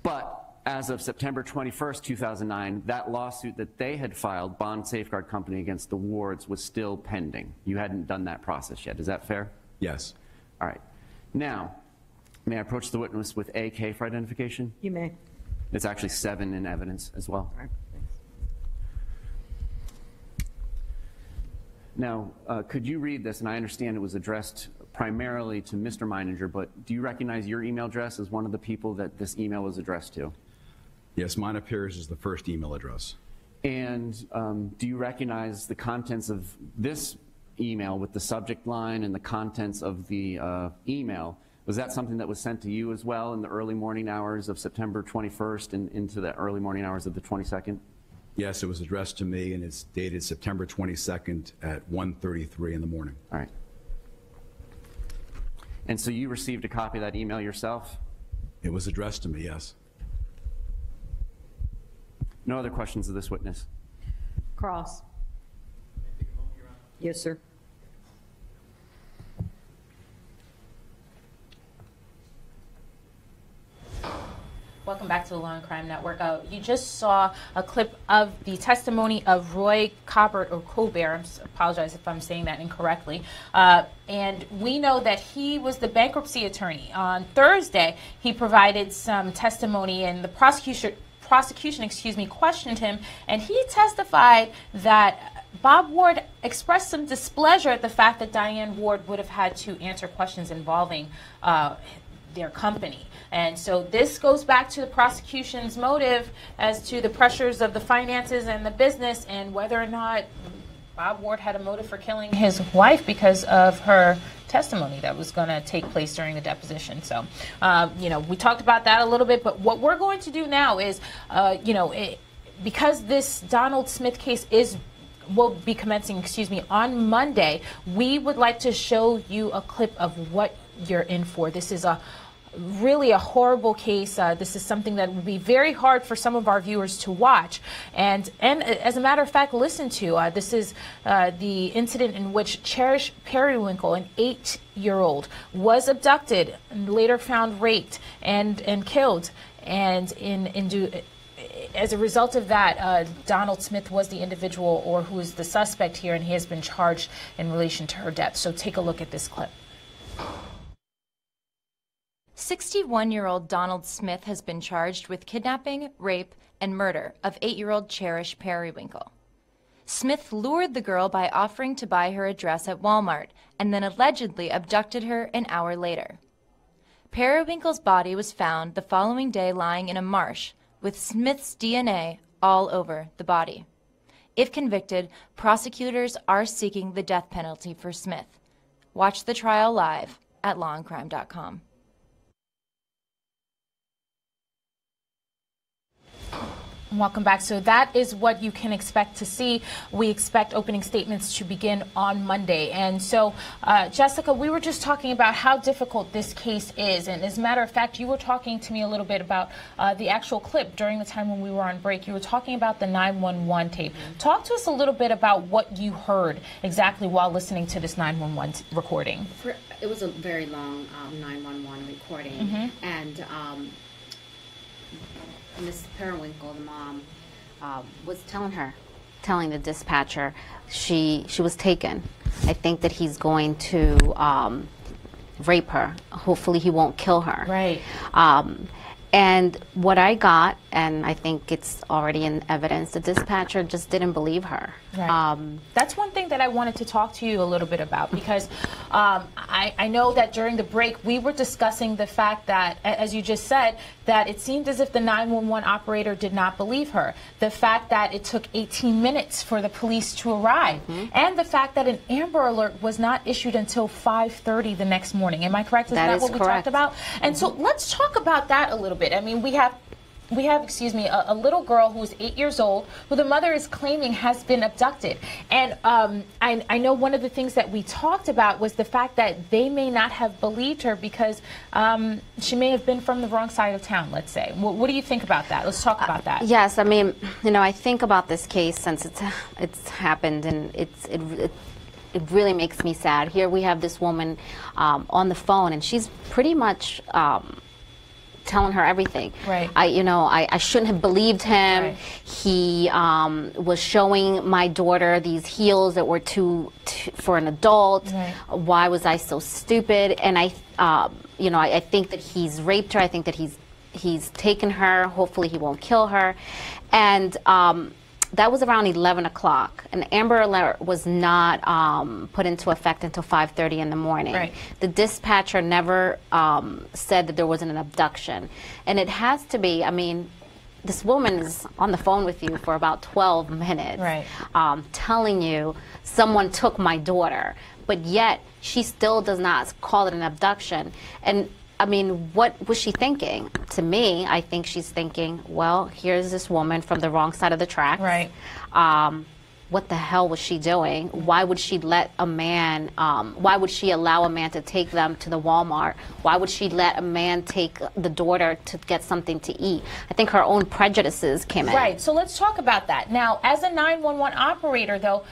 But as of September 21st, 2009, that lawsuit that they had filed, Bond Safeguard Company against the Wards, was still pending. You hadn't done that process yet. Is that fair? Yes. All right. Now, may I approach the witness with AK for identification? You may. It's actually 7 in evidence as well. All right, thanks. Now, could you read this? And I understand it was addressed primarily to Mr. Meininger, but do you recognize your email address as one of the people that this email was addressed to? Yes, mine appears as the first email address. And do you recognize the contents of this email with the subject line and the contents of the email? Was that something that was sent to you as well in the early morning hours of September 21st and into the early morning hours of the 22nd? Yes, it was addressed to me, and it's dated September 22nd at 1:33 in the morning. All right. And so you received a copy of that email yourself? It was addressed to me, yes. No other questions of this witness? Cross. Yes, sir. Welcome back to the Law&Crime Network. You just saw a clip of the testimony of Roy Kapur, or Colbert. I apologize if I'm saying that incorrectly. And we know that he was the bankruptcy attorney. On Thursday, he provided some testimony, and the prosecution, questioned him, and he testified that Bob Ward expressed some displeasure at the fact that Diane Ward would have had to answer questions involving their company. And so this goes back to the prosecution's motive as to the pressures of the finances and the business, and whether or not Bob Ward had a motive for killing his wife because of her testimony that was going to take place during the deposition. So, we talked about that a little bit, but what we're going to do now is, because this Donald Smith case will be commencing, on Monday, we would like to show you a clip of what you're in for. This is really a horrible case. This is something that would be very hard for some of our viewers to watch and as a matter of fact, listen to. This is the incident in which Cherish Periwinkle, an 8-year-old, was abducted and later found raped and killed. And as a result of that, Donald Smith was the individual, or who is the suspect here, and he has been charged in relation to her death. So take a look at this clip. 61-year-old Donald Smith has been charged with kidnapping, rape, and murder of 8-year-old Cherish Periwinkle. Smith lured the girl by offering to buy her a dress at Walmart and then allegedly abducted her an hour later. Periwinkle's body was found the following day lying in a marsh with Smith's DNA all over the body. If convicted, prosecutors are seeking the death penalty for Smith. Watch the trial live at lawandcrime.com. Welcome back. So that is what you can expect to see. We expect opening statements to begin on Monday. And so, Jessica, we were just talking about how difficult this case is. And as a matter of fact, you were talking to me a little bit about the actual clip during the time when we were on break. You were talking about the 911 tape. Talk to us a little bit about what you heard exactly while listening to this 911 recording. It was a very long 911 recording. And Miss Periwinkle, the mom, was telling the dispatcher she was taken. I think that he's going to rape her. Hopefully he won't kill her. Right. And what I got, and I think it's already in evidence, the dispatcher just didn't believe her. Right. That's one thing that I wanted to talk to you a little bit about, because I know that during the break we were discussing the fact that, as you just said, that it seemed as if the 911 operator did not believe her. The fact that it took 18 minutes for the police to arrive, and the fact that an Amber Alert was not issued until 5:30 the next morning. Am I correct? Is that what we talked about? And so let's talk about that a little bit. I mean, we have, excuse me, a little girl who is 8 years old, who the mother is claiming has been abducted. And I know one of the things that we talked about was the fact that they may not have believed her because she may have been from the wrong side of town, let's say. What do you think about that? Let's talk about that. Yes, I mean, you know, I think about this case since it's happened, and it really makes me sad. Here we have this woman on the phone, and she's pretty much telling her everything. Right. I shouldn't have believed him. Right. He was showing my daughter these heels that were too for an adult. Right. Why was I so stupid? And I think that he's raped her. I think that he's taken her. Hopefully he won't kill her. And that was around 11 o'clock. An Amber Alert was not put into effect until 5:30 in the morning. Right. The dispatcher never said that there wasn't an abduction. And it has to be, I mean, this woman is on the phone with you for about 12 minutes, right, telling you someone took my daughter, but yet she still does not call it an abduction. And I mean, what was she thinking? To me, I think she's thinking, well, here's this woman from the wrong side of the tracks. Right. What the hell was she doing? Why would she let a man, why would she allow a man to take them to the Walmart? Why would she let a man take the daughter to get something to eat? I think her own prejudices came in. Right, so let's talk about that. Now, as a 911 operator, though,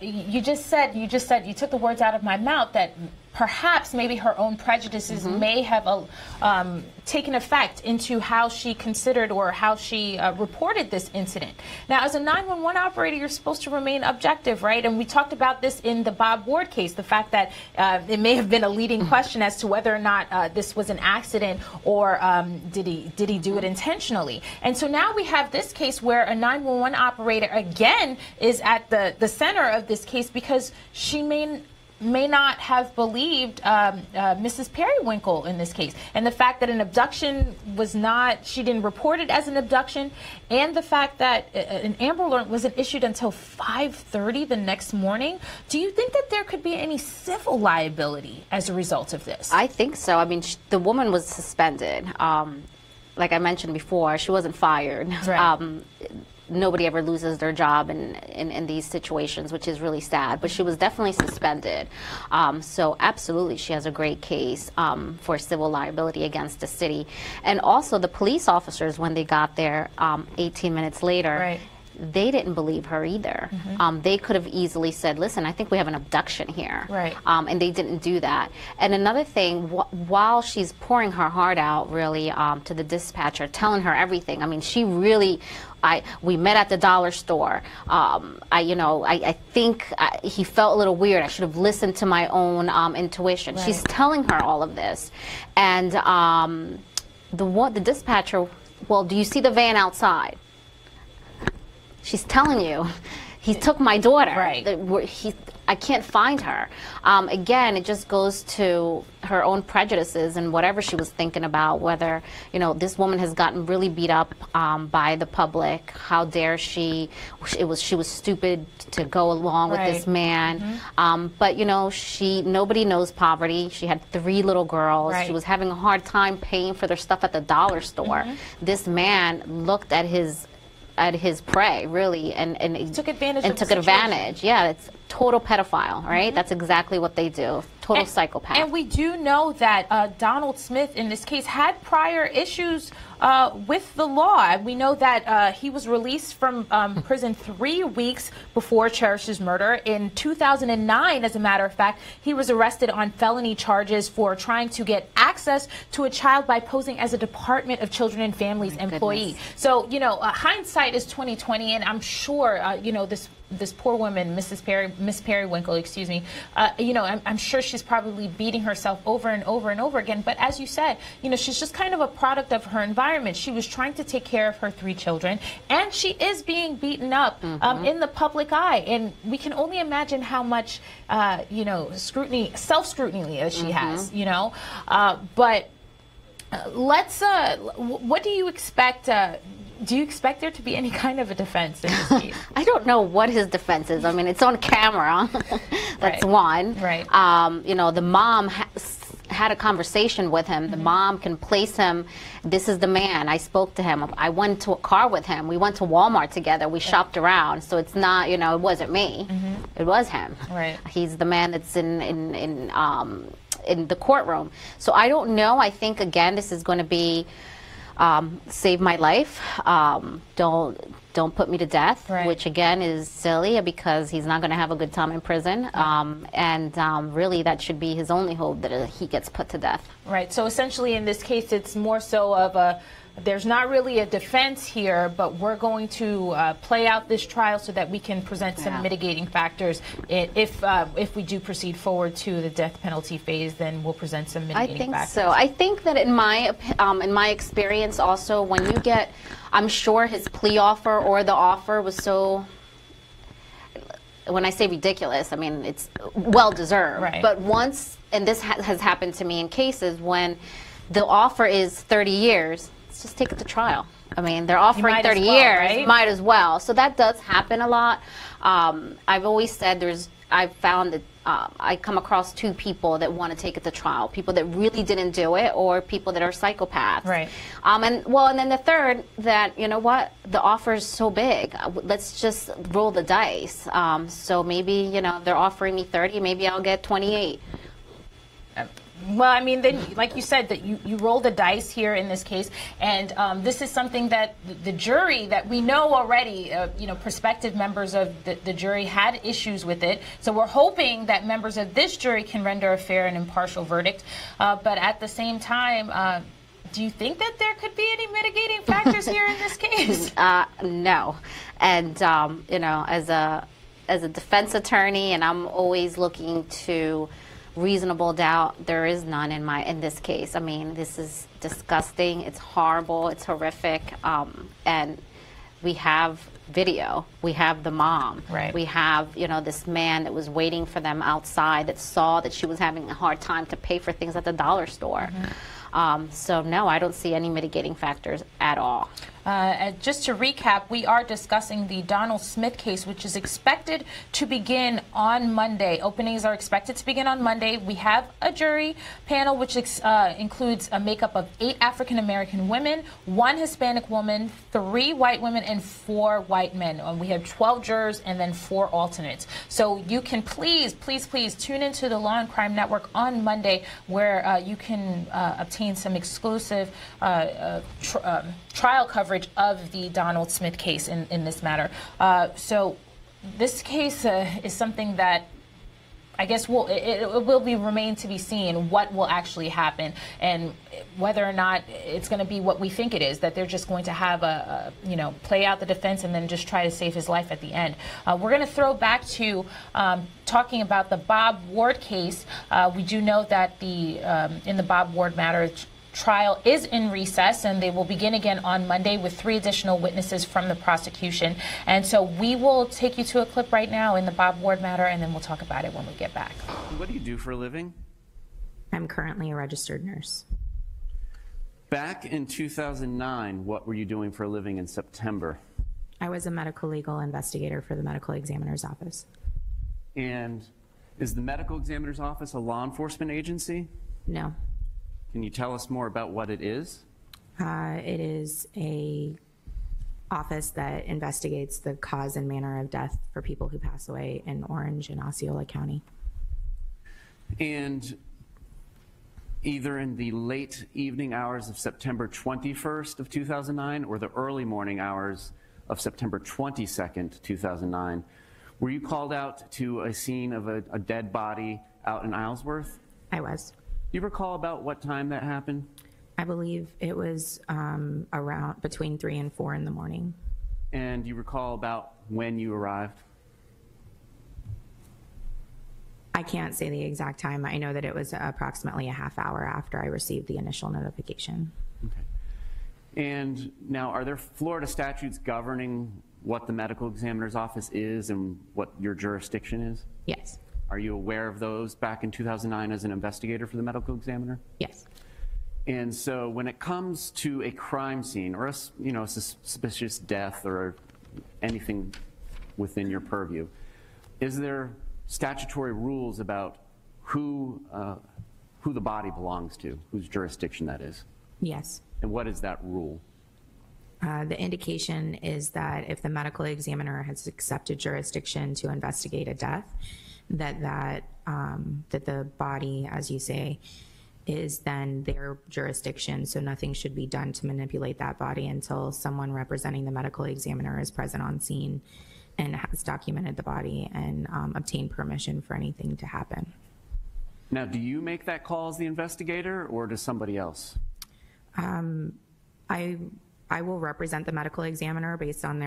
you took the words out of my mouth that perhaps maybe her own prejudices may have taken effect into how she considered or how she reported this incident. Now, as a 911 operator, you're supposed to remain objective, right? And we talked about this in the Bob Ward case, the fact that it may have been a leading question as to whether or not this was an accident or did he do it intentionally. And so now we have this case where a 911 operator, again, is at the center of this case because she may not have believed Mrs. Periwinkle in this case. And the fact that an abduction was not, she didn't report it as an abduction, and the fact that an Amber Alert wasn't issued until 5:30 the next morning. Do you think that there could be any civil liability as a result of this? I think so. I mean, the woman was suspended. Like I mentioned before, she wasn't fired. Right. Nobody ever loses their job in these situations, which is really sad. But she was definitely suspended. So absolutely, she has a great case for civil liability against the city. And also the police officers, when they got there 18 minutes later, right, they didn't believe her either. They could have easily said, listen, I think we have an abduction here. Right. And they didn't do that. And another thing, while she's pouring her heart out really to the dispatcher, telling her everything, I mean, she really, we met at the dollar store. I think he felt a little weird. I should have listened to my own intuition. Right. She's telling her all of this. And the dispatcher, well, do you see the van outside? She's telling you he took my daughter. Right. I can't find her. Again, it just goes to her own prejudices and whatever she was thinking about, whether, you know, this woman has gotten really beat up by the public. How dare she? She was stupid to go along with this man. But, you know, nobody knows poverty. She had 3 little girls. She was having a hard time paying for their stuff at the dollar store. This man looked at his prey, really, and he took advantage and of took the situation. advantage. Yeah, it's total pedophile, right? That's exactly what they do. Total psychopath. And we do know that Donald Smith, in this case, had prior issues with the law. We know that he was released from prison 3 weeks before Cherish's murder. In 2009, as a matter of fact, he was arrested on felony charges for trying to get access to a child by posing as a Department of Children and Families employee. So, you know, hindsight is 20/20, and I'm sure, you know, this poor woman, Miss Periwinkle, excuse me, you know, I'm sure she's probably beating herself over and over and over again. But as you said, you know, she's just kind of a product of her environment. She was trying to take care of her 3 children, and she is being beaten up in the public eye. And we can only imagine how much, you know, self-scrutiny that she has, you know. But let's, what do you expect? Do you expect there to be any kind of a defense in this case? I don't know what his defense is. I mean, it's on camera. That's one. Right. You know, the mom had a conversation with him. The mom can place him. This is the man. I spoke to him. I went to a car with him. We went to Walmart together. We shopped around. So it's not, you know, it wasn't me. It was him. Right. He's the man that's in the courtroom. So I don't know. I think, again, this is going to be save my life. Don't put me to death, which again is silly because he's not going to have a good time in prison. Really, that should be his only hope, that he gets put to death. Right. So essentially, in this case, it's more so of a. There's not really a defense here, but we're going to play out this trial so that we can present some mitigating factors. If we do proceed forward to the death penalty phase, then we'll present some mitigating factors. So. I think that in my experience, also, when you get, I'm sure his plea offer or the offer was so. When I say ridiculous, I mean it's well deserved. Right. But once, and this has happened to me in cases when the offer is 30 years. Just take it to trial. I mean, they're offering 30 years. Right? Might as well. So that does happen a lot. I've always said I've found that I come across 2 people that want to take it to trial. People that really didn't do it, or people that are psychopaths. Right. And then the third, that, you know what, the offer is so big. Let's just roll the dice. So maybe, you know, they're offering me 30. Maybe I'll get 28. Well, I mean, then, like you said, that you roll the dice here in this case, and this is something that the jury, that we know already, you know, prospective members of the jury had issues with it. So we're hoping that members of this jury can render a fair and impartial verdict. But at the same time, do you think that there could be any mitigating factors here in this case? No. And, you know, as a defense attorney, and I'm always looking to reasonable doubt, there is none in this case. I mean, this is disgusting. It's horrible. It's horrific. And we have video. We have the mom. Right. We have, you know, this man that was waiting for them outside, that saw that she was having a hard time to pay for things at the dollar store. So no, I don't see any mitigating factors at all. Just to recap, we are discussing the Donald Smith case, which is expected to begin on Monday. Openings are expected to begin on Monday. We have a jury panel, which includes a makeup of 8 African-American women, 1 Hispanic woman, 3 white women, and 4 white men. We have 12 jurors and then 4 alternates. So you can please tune into the Law and Crime Network on Monday, where you can obtain some exclusive trial coverage of the Donald Smith case in this matter. So this case is something that I guess it will remain to be seen what will actually happen, and whether or not it's going to be what we think it is, that they're just going to have you know, play out the defense and then just try to save his life at the end. We're going to throw back to talking about the Bob Ward case. We do know that in the Bob Ward matter, trial is in recess, and they will begin again on Monday with 3 additional witnesses from the prosecution. And so we will take you to a clip right now in the Bob Ward matter, and then we'll talk about it when we get back. What do you do for a living? I'm currently a registered nurse. Back in 2009, what were you doing for a living in September? I was a medical legal investigator for the medical examiner's office. And is the medical examiner's office a law enforcement agency? No. Can you tell us more about what it is? It is a office that investigates the cause and manner of death for people who pass away in Orange and Osceola County. And either in the late evening hours of September 21st of 2009 or the early morning hours of September 22nd, 2009, were you called out to a scene of a dead body out in Islesworth? I was. Do you recall about what time that happened? I believe it was around between 3 and 4 in the morning. And you recall about when you arrived? I can't say the exact time. I know that it was approximately a half hour after I received the initial notification. Okay. And now, are there Florida statutes governing what the medical examiner's office is and what your jurisdiction is? Yes. Are you aware of those back in 2009 as an investigator for the medical examiner? Yes. And so when it comes to a crime scene or a suspicious death or anything within your purview, is there statutory rules about who the body belongs to, whose jurisdiction that is? Yes. And what is that rule? The indication is that if the medical examiner has accepted jurisdiction to investigate a death, that the body, as you say, is then their jurisdiction, so nothing should be done to manipulate that body until someone representing the medical examiner is present on scene and has documented the body and obtained permission for anything to happen. Now, do you make that call as the investigator, or does somebody else? I will represent the medical examiner based on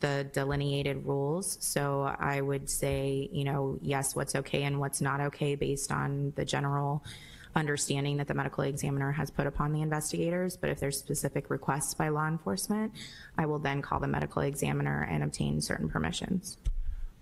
the delineated rules. So I would say, yes, what's okay and what's not okay based on the general understanding that the medical examiner has put upon the investigators. But if there's specific requests by law enforcement, I will then call the medical examiner and obtain certain permissions.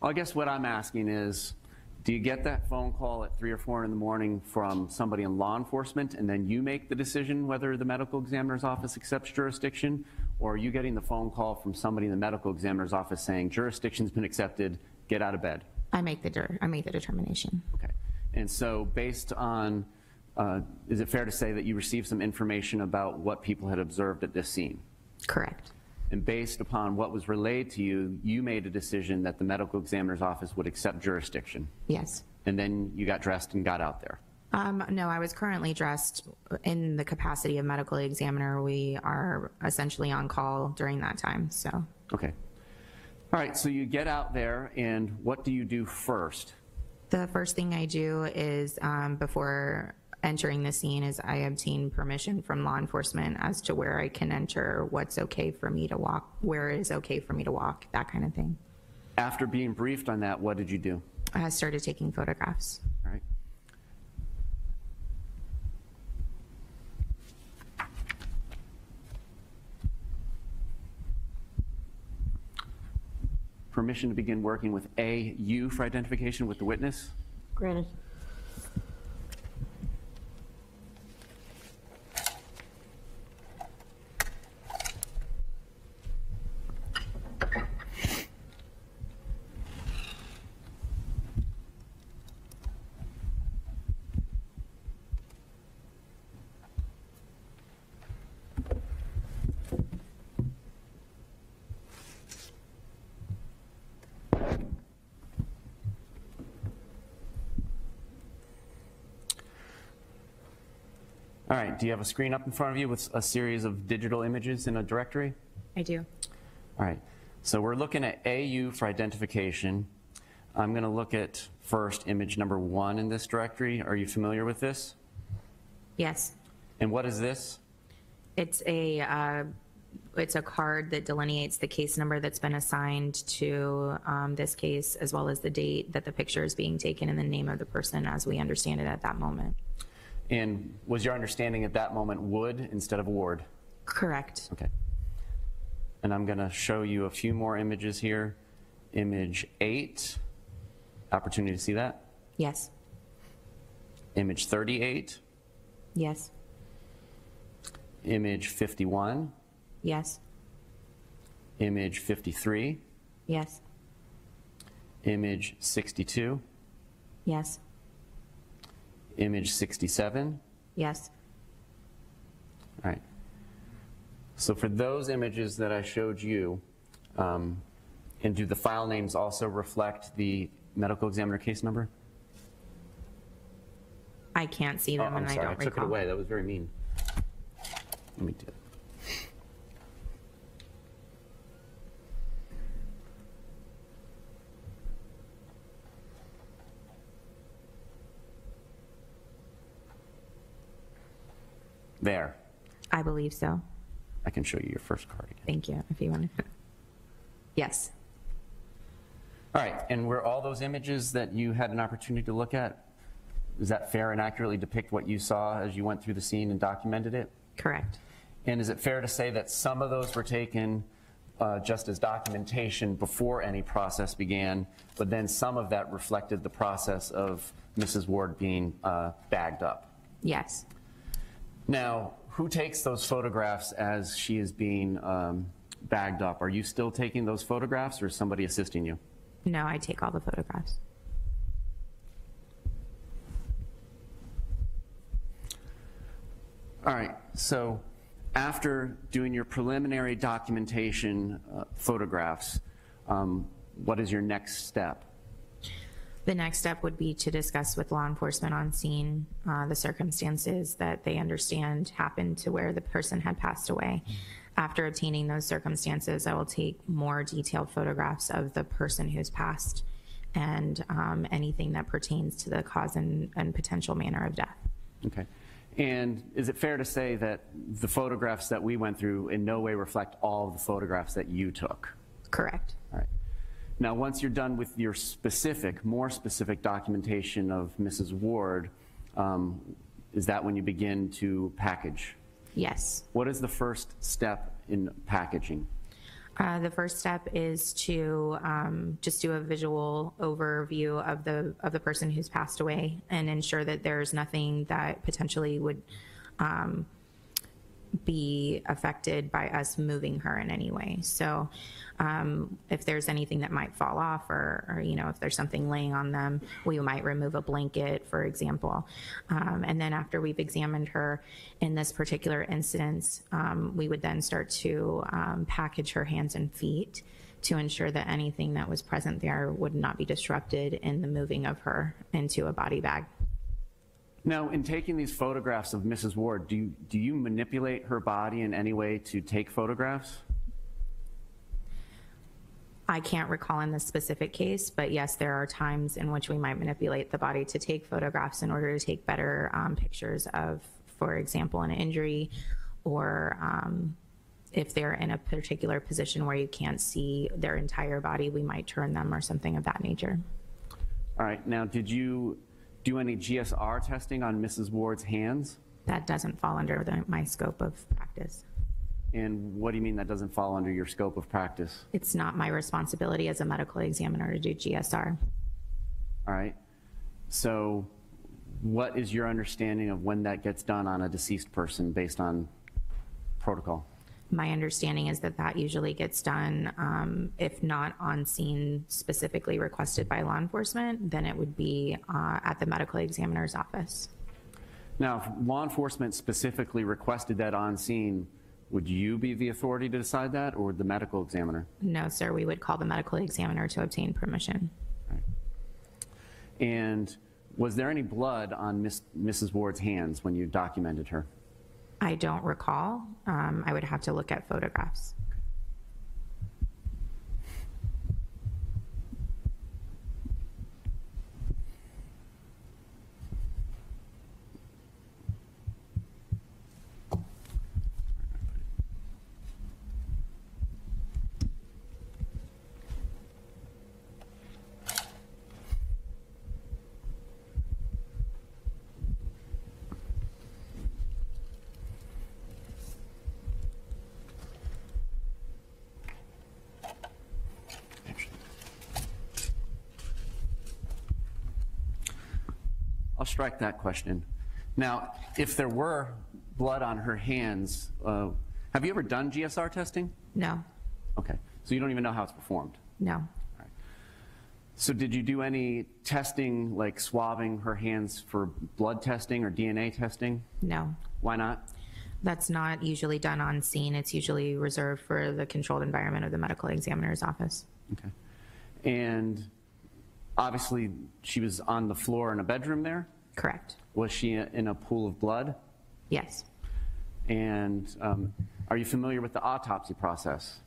Well, I guess what I'm asking is, do you get that phone call at 3 or 4 in the morning from somebody in law enforcement, and then you make the decision whether the medical examiner's office accepts jurisdiction, or are you getting the phone call from somebody in the medical examiner's office saying jurisdiction's been accepted, get out of bed? I make the determination. Okay. And so based on, is it fair to say that you received some information about what people had observed at this scene? Correct. And based upon what was relayed to you, you made a decision that the medical examiner's office would accept jurisdiction. Yes. And then you got dressed and got out there. No, I was currently dressed in the capacity of medical examiner. We are essentially on call during that time, so. Okay. All right, so you get out there, and what do you do first? The first thing I do is, before entering the scene, is I obtain permission from law enforcement as to where I can enter, what's okay for me to walk, where it is okay for me to walk, that kind of thing. After being briefed on that, what did you do? I started taking photographs. All right. Permission to begin working with AU for identification with the witness? Granted. All right, do you have a screen up in front of you with a series of digital images in a directory? I do. All right, so we're looking at AU for identification. I'm going to look at first image number 1 in this directory. Are you familiar with this? Yes. And what is this? It's a card that delineates the case number that's been assigned to this case, as well as the date that the picture is being taken and the name of the person as we understand it at that moment. And was your understanding at that moment Wood instead of Ward? Correct. Okay. And I'm going to show you a few more images here. Image 8, opportunity to see that? Yes. Image 38, Yes. image 51, Yes. image 53, Yes. image 62, Yes. image 67. Yes. All right. So for those images that I showed you, and do the file names also reflect the medical examiner case number? I can't see them, I'm and sorry, I don't I took recall. it away. That was very mean. Let me do it. There. I believe so. I can show you your first card again. Thank you, if you want to. Yes. All right, and were all those images that you had an opportunity to look at, does that fair and accurately depict what you saw as you went through the scene and documented it? Correct. And is it fair to say that some of those were taken just as documentation before any process began, but then some of that reflected the process of Mrs. Ward being bagged up? Yes. Now, who takes those photographs as she is being bagged up? Are you still taking those photographs, or is somebody assisting you? No, I take all the photographs. All right, so after doing your preliminary documentation photographs, what is your next step? The next step would be to discuss with law enforcement on scene the circumstances that they understand happened to where the person had passed away. After obtaining those circumstances, I will take more detailed photographs of the person who's passed and anything that pertains to the cause and potential manner of death. Okay. And is it fair to say that the photographs that we went through in no way reflect all of the photographs that you took? Correct. All right. Now, once you're done with your specific, more specific documentation of Mrs. Ward, is that when you begin to package? Yes. What is the first step in packaging? The first step is to just do a visual overview of the person who's passed away and ensure that there's nothing that potentially would be affected by us moving her in any way. So if there's anything that might fall off or you know, if there's something laying on them, we might remove a blanket, for example. And then after we've examined her in this particular instance, we would then start to package her hands and feet to ensure that anything that was present there would not be disrupted in the moving of her into a body bag. Now, in taking these photographs of Mrs. Ward, do you manipulate her body in any way to take photographs? I can't recall in this specific case, but yes, there are times in which we might manipulate the body to take photographs in order to take better pictures of, for example, an injury, or if they're in a particular position where you can't see their entire body, we might turn them or something of that nature. All right. Now, did you do any GSR testing on Mrs. Ward's hands? That doesn't fall under my scope of practice. And what do you mean that doesn't fall under your scope of practice? It's not my responsibility as a medical examiner to do GSR. All right. So what is your understanding of when that gets done on a deceased person based on protocol? My understanding is that that usually gets done, if not on scene specifically requested by law enforcement, then it would be at the medical examiner's office. Now, if law enforcement specifically requested that on scene, would you be the authority to decide that, or the medical examiner? No, sir, we would call the medical examiner to obtain permission. Right. And was there any blood on Mrs. Ward's hands when you documented her? I don't recall. I would have to look at photographs. I'll strike that question. Now, if there were blood on her hands, have you ever done GSR testing? No. Okay, so you don't even know how it's performed? No. So did you do any testing, like swabbing her hands for blood testing or DNA testing? No. Why not? That's not usually done on scene. It's usually reserved for the controlled environment of the medical examiner's office. Okay. And obviously she was on the floor in a bedroom there? Correct. Was she in a pool of blood? Yes. And are you familiar with the autopsy process?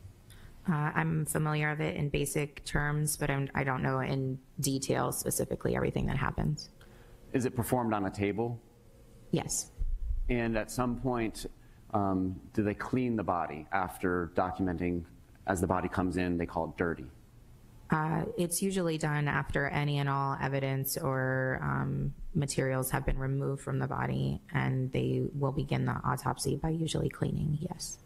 I'm familiar of it in basic terms, but I don't know in detail specifically everything that happens. Is it performed on a table? Yes. And at some point, do they clean the body after documenting as the body comes in? They call it dirty. It's usually done after any and all evidence or materials have been removed from the body, and they will begin the autopsy by usually cleaning, yes.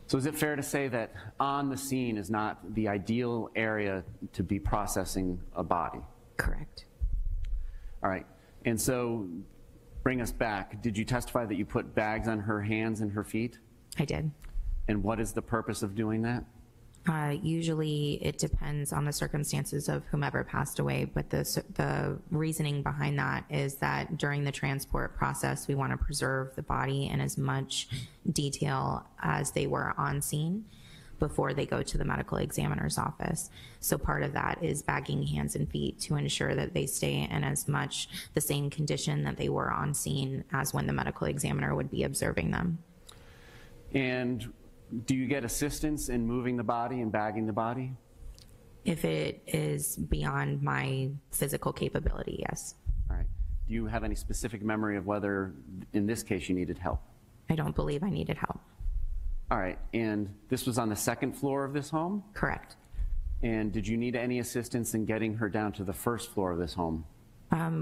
So is it fair to say that on the scene is not the ideal area to be processing a body? Correct. All right. And so bring us back. Did you testify that you put bags on her hands and her feet? I did. And what is the purpose of doing that? Usually it depends on the circumstances of whomever passed away, but the reasoning behind that is that during the transport process, we want to preserve the body in as much detail as they were on scene before they go to the medical examiner's office. So part of that is bagging hands and feet to ensure that they stay in as much the same condition that they were on scene as when the medical examiner would be observing them. And do you get assistance in moving the body and bagging the body? If it is beyond my physical capability, yes. All right. Do you have any specific memory of whether, in this case, you needed help? I don't believe I needed help. All right. And this was on the second floor of this home? Correct. And did you need any assistance in getting her down to the first floor of this home?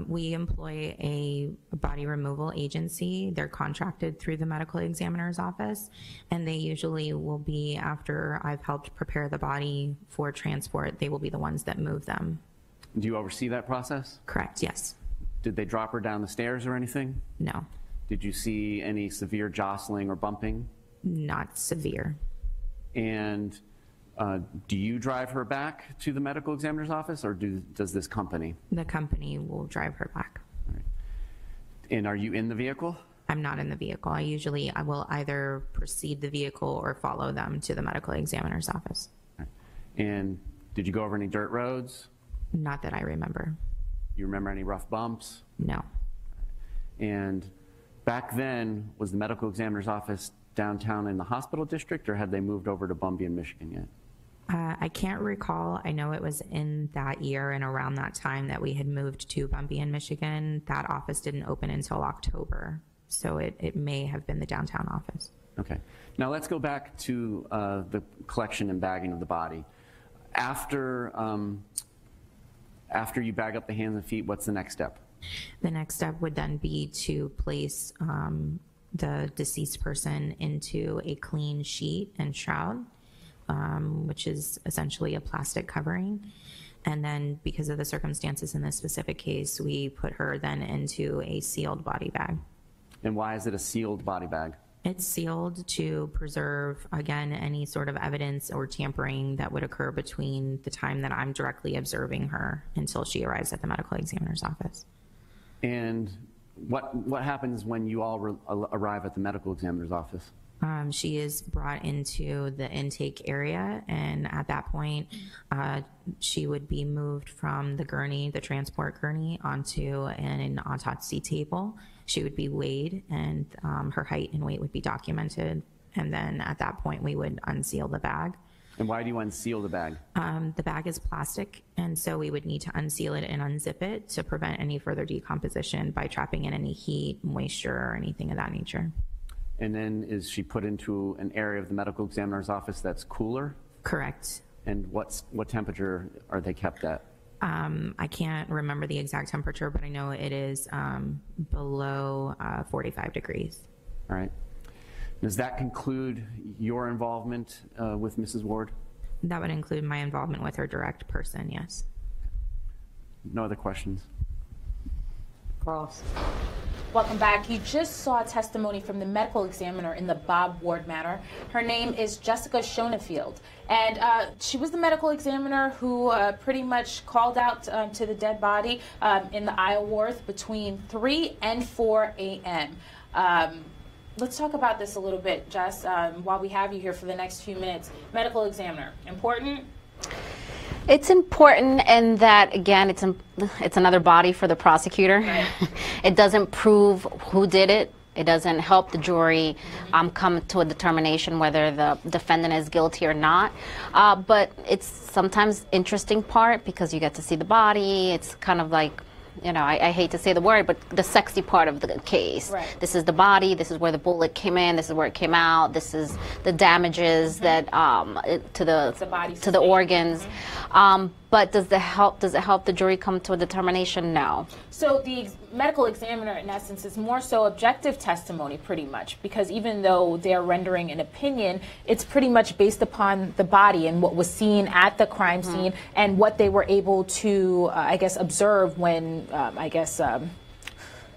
We employ a body removal agency. They're contracted through the medical examiner's office, and they usually will be, after I've helped prepare the body for transport, they will be the ones that move them. Do you oversee that process? Correct, yes. Did they drop her down the stairs or anything? No. Did you see any severe jostling or bumping? Not severe. And do you drive her back to the medical examiner's office, or does this company? The company will drive her back. All right. And are you in the vehicle? I'm not in the vehicle. I will either precede the vehicle or follow them to the medical examiner's office. All right. And did you go over any dirt roads? Not that I remember. You remember any rough bumps? No. And back then, was the medical examiner's office downtown in the hospital district, or had they moved over to Bumby, Michigan yet? I can't recall. I know it was in that year and around that time that we had moved to Bumby, Michigan. That office didn't open until October, so it may have been the downtown office. Okay. Now let's go back to the collection and bagging of the body. After you bag up the hands and feet, what's the next step? The next step would then be to place the deceased person into a clean sheet and shroud, which is essentially a plastic covering. And then, because of the circumstances in this specific case, we put her then into a sealed body bag. And why is it a sealed body bag? It's sealed to preserve, again, any sort of evidence or tampering that would occur between the time that I'm directly observing her until she arrives at the medical examiner's office. And what happens when you all arrive at the medical examiner's office? She is brought into the intake area, and at that point, she would be moved from the gurney, the transport gurney, onto an autopsy table. She would be weighed, and her height and weight would be documented. And then at that point, we would unseal the bag. And why do you unseal the bag? The bag is plastic, and so we would need to unseal it and unzip it to prevent any further decomposition by trapping in any heat, moisture, or anything of that nature. And then is she put into an area of the medical examiner's office that's cooler? Correct. And what temperature are they kept at? I can't remember the exact temperature, but I know it is below 45 degrees. All right. Does that conclude your involvement with Mrs. Ward? That would include my involvement with her direct person, yes. No other questions? Cross. Welcome back. You just saw testimony from the medical examiner in the Bob Ward matter. Her name is Jessica Schoenfield, and she was the medical examiner who pretty much called out to the dead body in the Isleworth between 3 and 4 a.m. Let's talk about this a little bit, Jess, while we have you here for the next few minutes. Medical examiner, important? It's important in that, again, it's another body for the prosecutor. Right. It doesn't prove who did it. It doesn't help the jury come to a determination whether the defendant is guilty or not. But it's sometimes interesting part because you get to see the body. It's kind of like, you know, I hate to say the word, but the sexy part of the case. Right. This is the body, this is where the bullet came in, this is where it came out, this is the damages that to the organs. But does it help the jury come to a determination? No. So the medical examiner, in essence, is more so objective testimony, pretty much, because even though they're rendering an opinion, it's pretty much based upon the body and what was seen at the crime scene and what they were able to, I guess, observe when,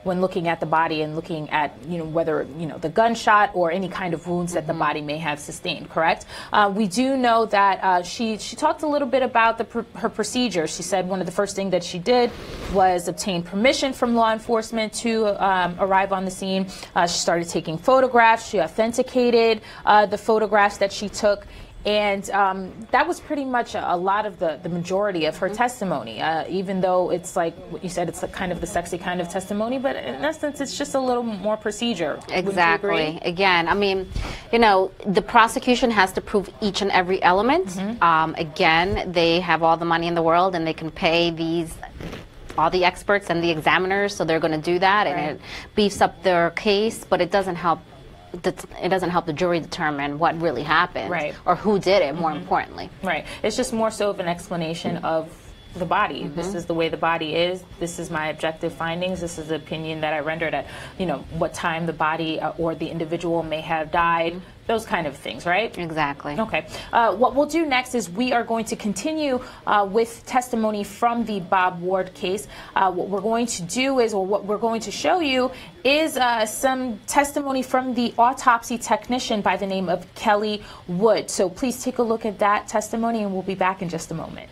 when looking at the body and looking at, you know, whether, you know, the gunshot or any kind of wounds that the body may have sustained, correct? We do know that she talked a little bit about her procedure. She said one of the first things that she did was obtain permission from law enforcement to arrive on the scene. She started taking photographs. She authenticated the photographs that she took. And that was pretty much a lot of the majority of her testimony, even though it's like what you said, it's kind of the sexy kind of testimony, but in essence, it's just a little more procedure. Exactly. Again, I mean, you know, the prosecution has to prove each and every element. Again, they have all the money in the world and they can pay all the experts and the examiners, so they're going to do that, and it beefs up their case, but it doesn't help. It doesn't help the jury determine what really happened or who did it, more importantly. Right. It's just more so of an explanation of the body. This is the way the body is. This is my objective findings. This is the opinion that I rendered at, you know, what time the body or the individual may have died. Those kind of things, right? Exactly. Okay. What we'll do next is we are going to continue with testimony from the Bob Ward case. What we're going to do is, or what we're going to show you is some testimony from the autopsy technician by the name of Kelly Wood. So please take a look at that testimony and we'll be back in just a moment.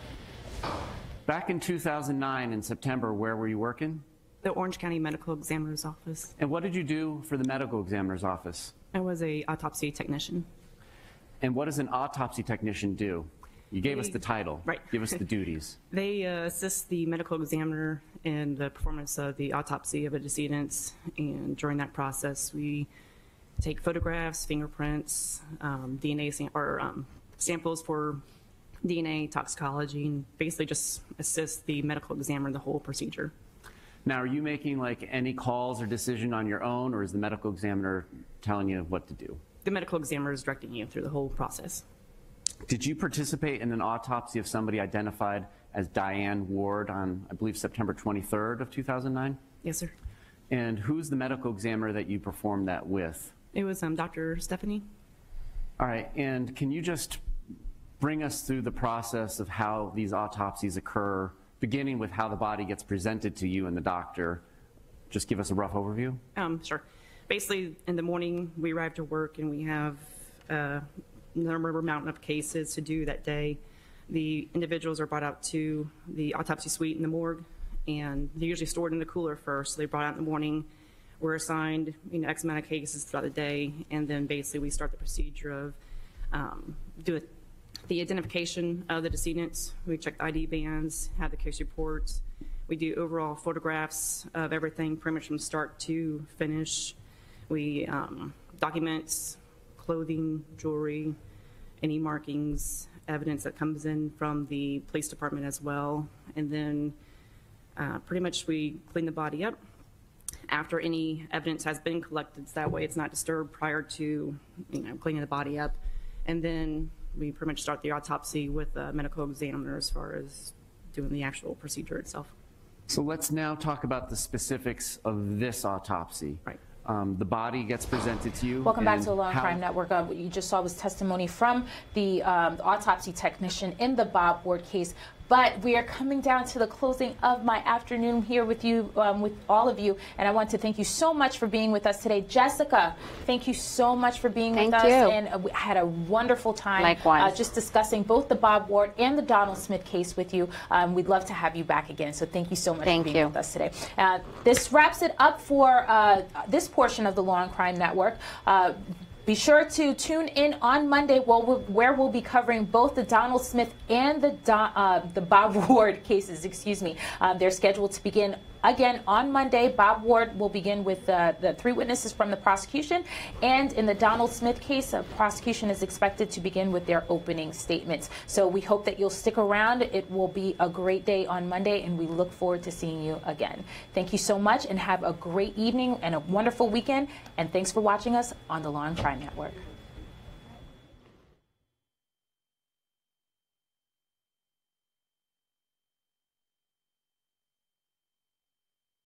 Back in 2009 in September, where were you working? The Orange County Medical Examiner's Office. And what did you do for the medical examiner's office? I was an autopsy technician. And what does an autopsy technician do? You gave us the title. Right. Give us the duties. They assist the medical examiner in the performance of the autopsy of a decedent, and during that process, we take photographs, fingerprints, DNA samples for DNA toxicology, and basically just assist the medical examiner in the whole procedure. Now, are you making like any calls or decision on your own, or is the medical examiner telling you what to do? The medical examiner is directing you through the whole process. Did you participate in an autopsy of somebody identified as Diane Ward on, I believe, September 23rd of 2009? Yes, sir. And who's the medical examiner that you performed that with? It was Dr. Stephanie. All right, and can you just bring us through the process of how these autopsies occur, beginning with how the body gets presented to you and the doctor? Just give us a rough overview. Sure. Basically, in the morning, we arrive to work and we have a number amount of cases to do that day. The individuals are brought out to the autopsy suite in the morgue, and they're usually stored in the cooler first. So they're brought out in the morning. We're assigned, you know, X amount of cases throughout the day, and then basically we start the procedure of do the identification of the decedents. We check the ID bands, have the case reports. We do overall photographs of everything, pretty much from start to finish. We document clothing, jewelry, any markings, evidence that comes in from the police department as well. And then pretty much we clean the body up after any evidence has been collected, so that way it's not disturbed prior to, you know, cleaning the body up. And then we pretty much start the autopsy with a medical examiner as far as doing the actual procedure itself. So let's now talk about the specifics of this autopsy. Right. The body gets presented to you. Welcome back to the Law&Crime Network. What you just saw was testimony from the autopsy technician in the Bob Ward case But we are coming down to the closing of my afternoon here with you, with all of you, and I want to thank you so much for being with us today. Jessica, thank you so much for being with us, and we had a wonderful time. Likewise. Just discussing both the Bob Ward and the Donald Smith case with you. We'd love to have you back again, so thank you so much for being with us today. This wraps it up for this portion of the Law and Crime Network. Be sure to tune in on Monday where we'll be covering both the Donald Smith and the Bob Ward cases. Excuse me. They're scheduled to begin again on Monday. Bob Ward will begin with the 3 witnesses from the prosecution, and in the Donald Smith case, the prosecution is expected to begin with their opening statements. So we hope that you'll stick around. It will be a great day on Monday, and we look forward to seeing you again. Thank you so much, and have a great evening and a wonderful weekend, and thanks for watching us on the Law and Crime Network.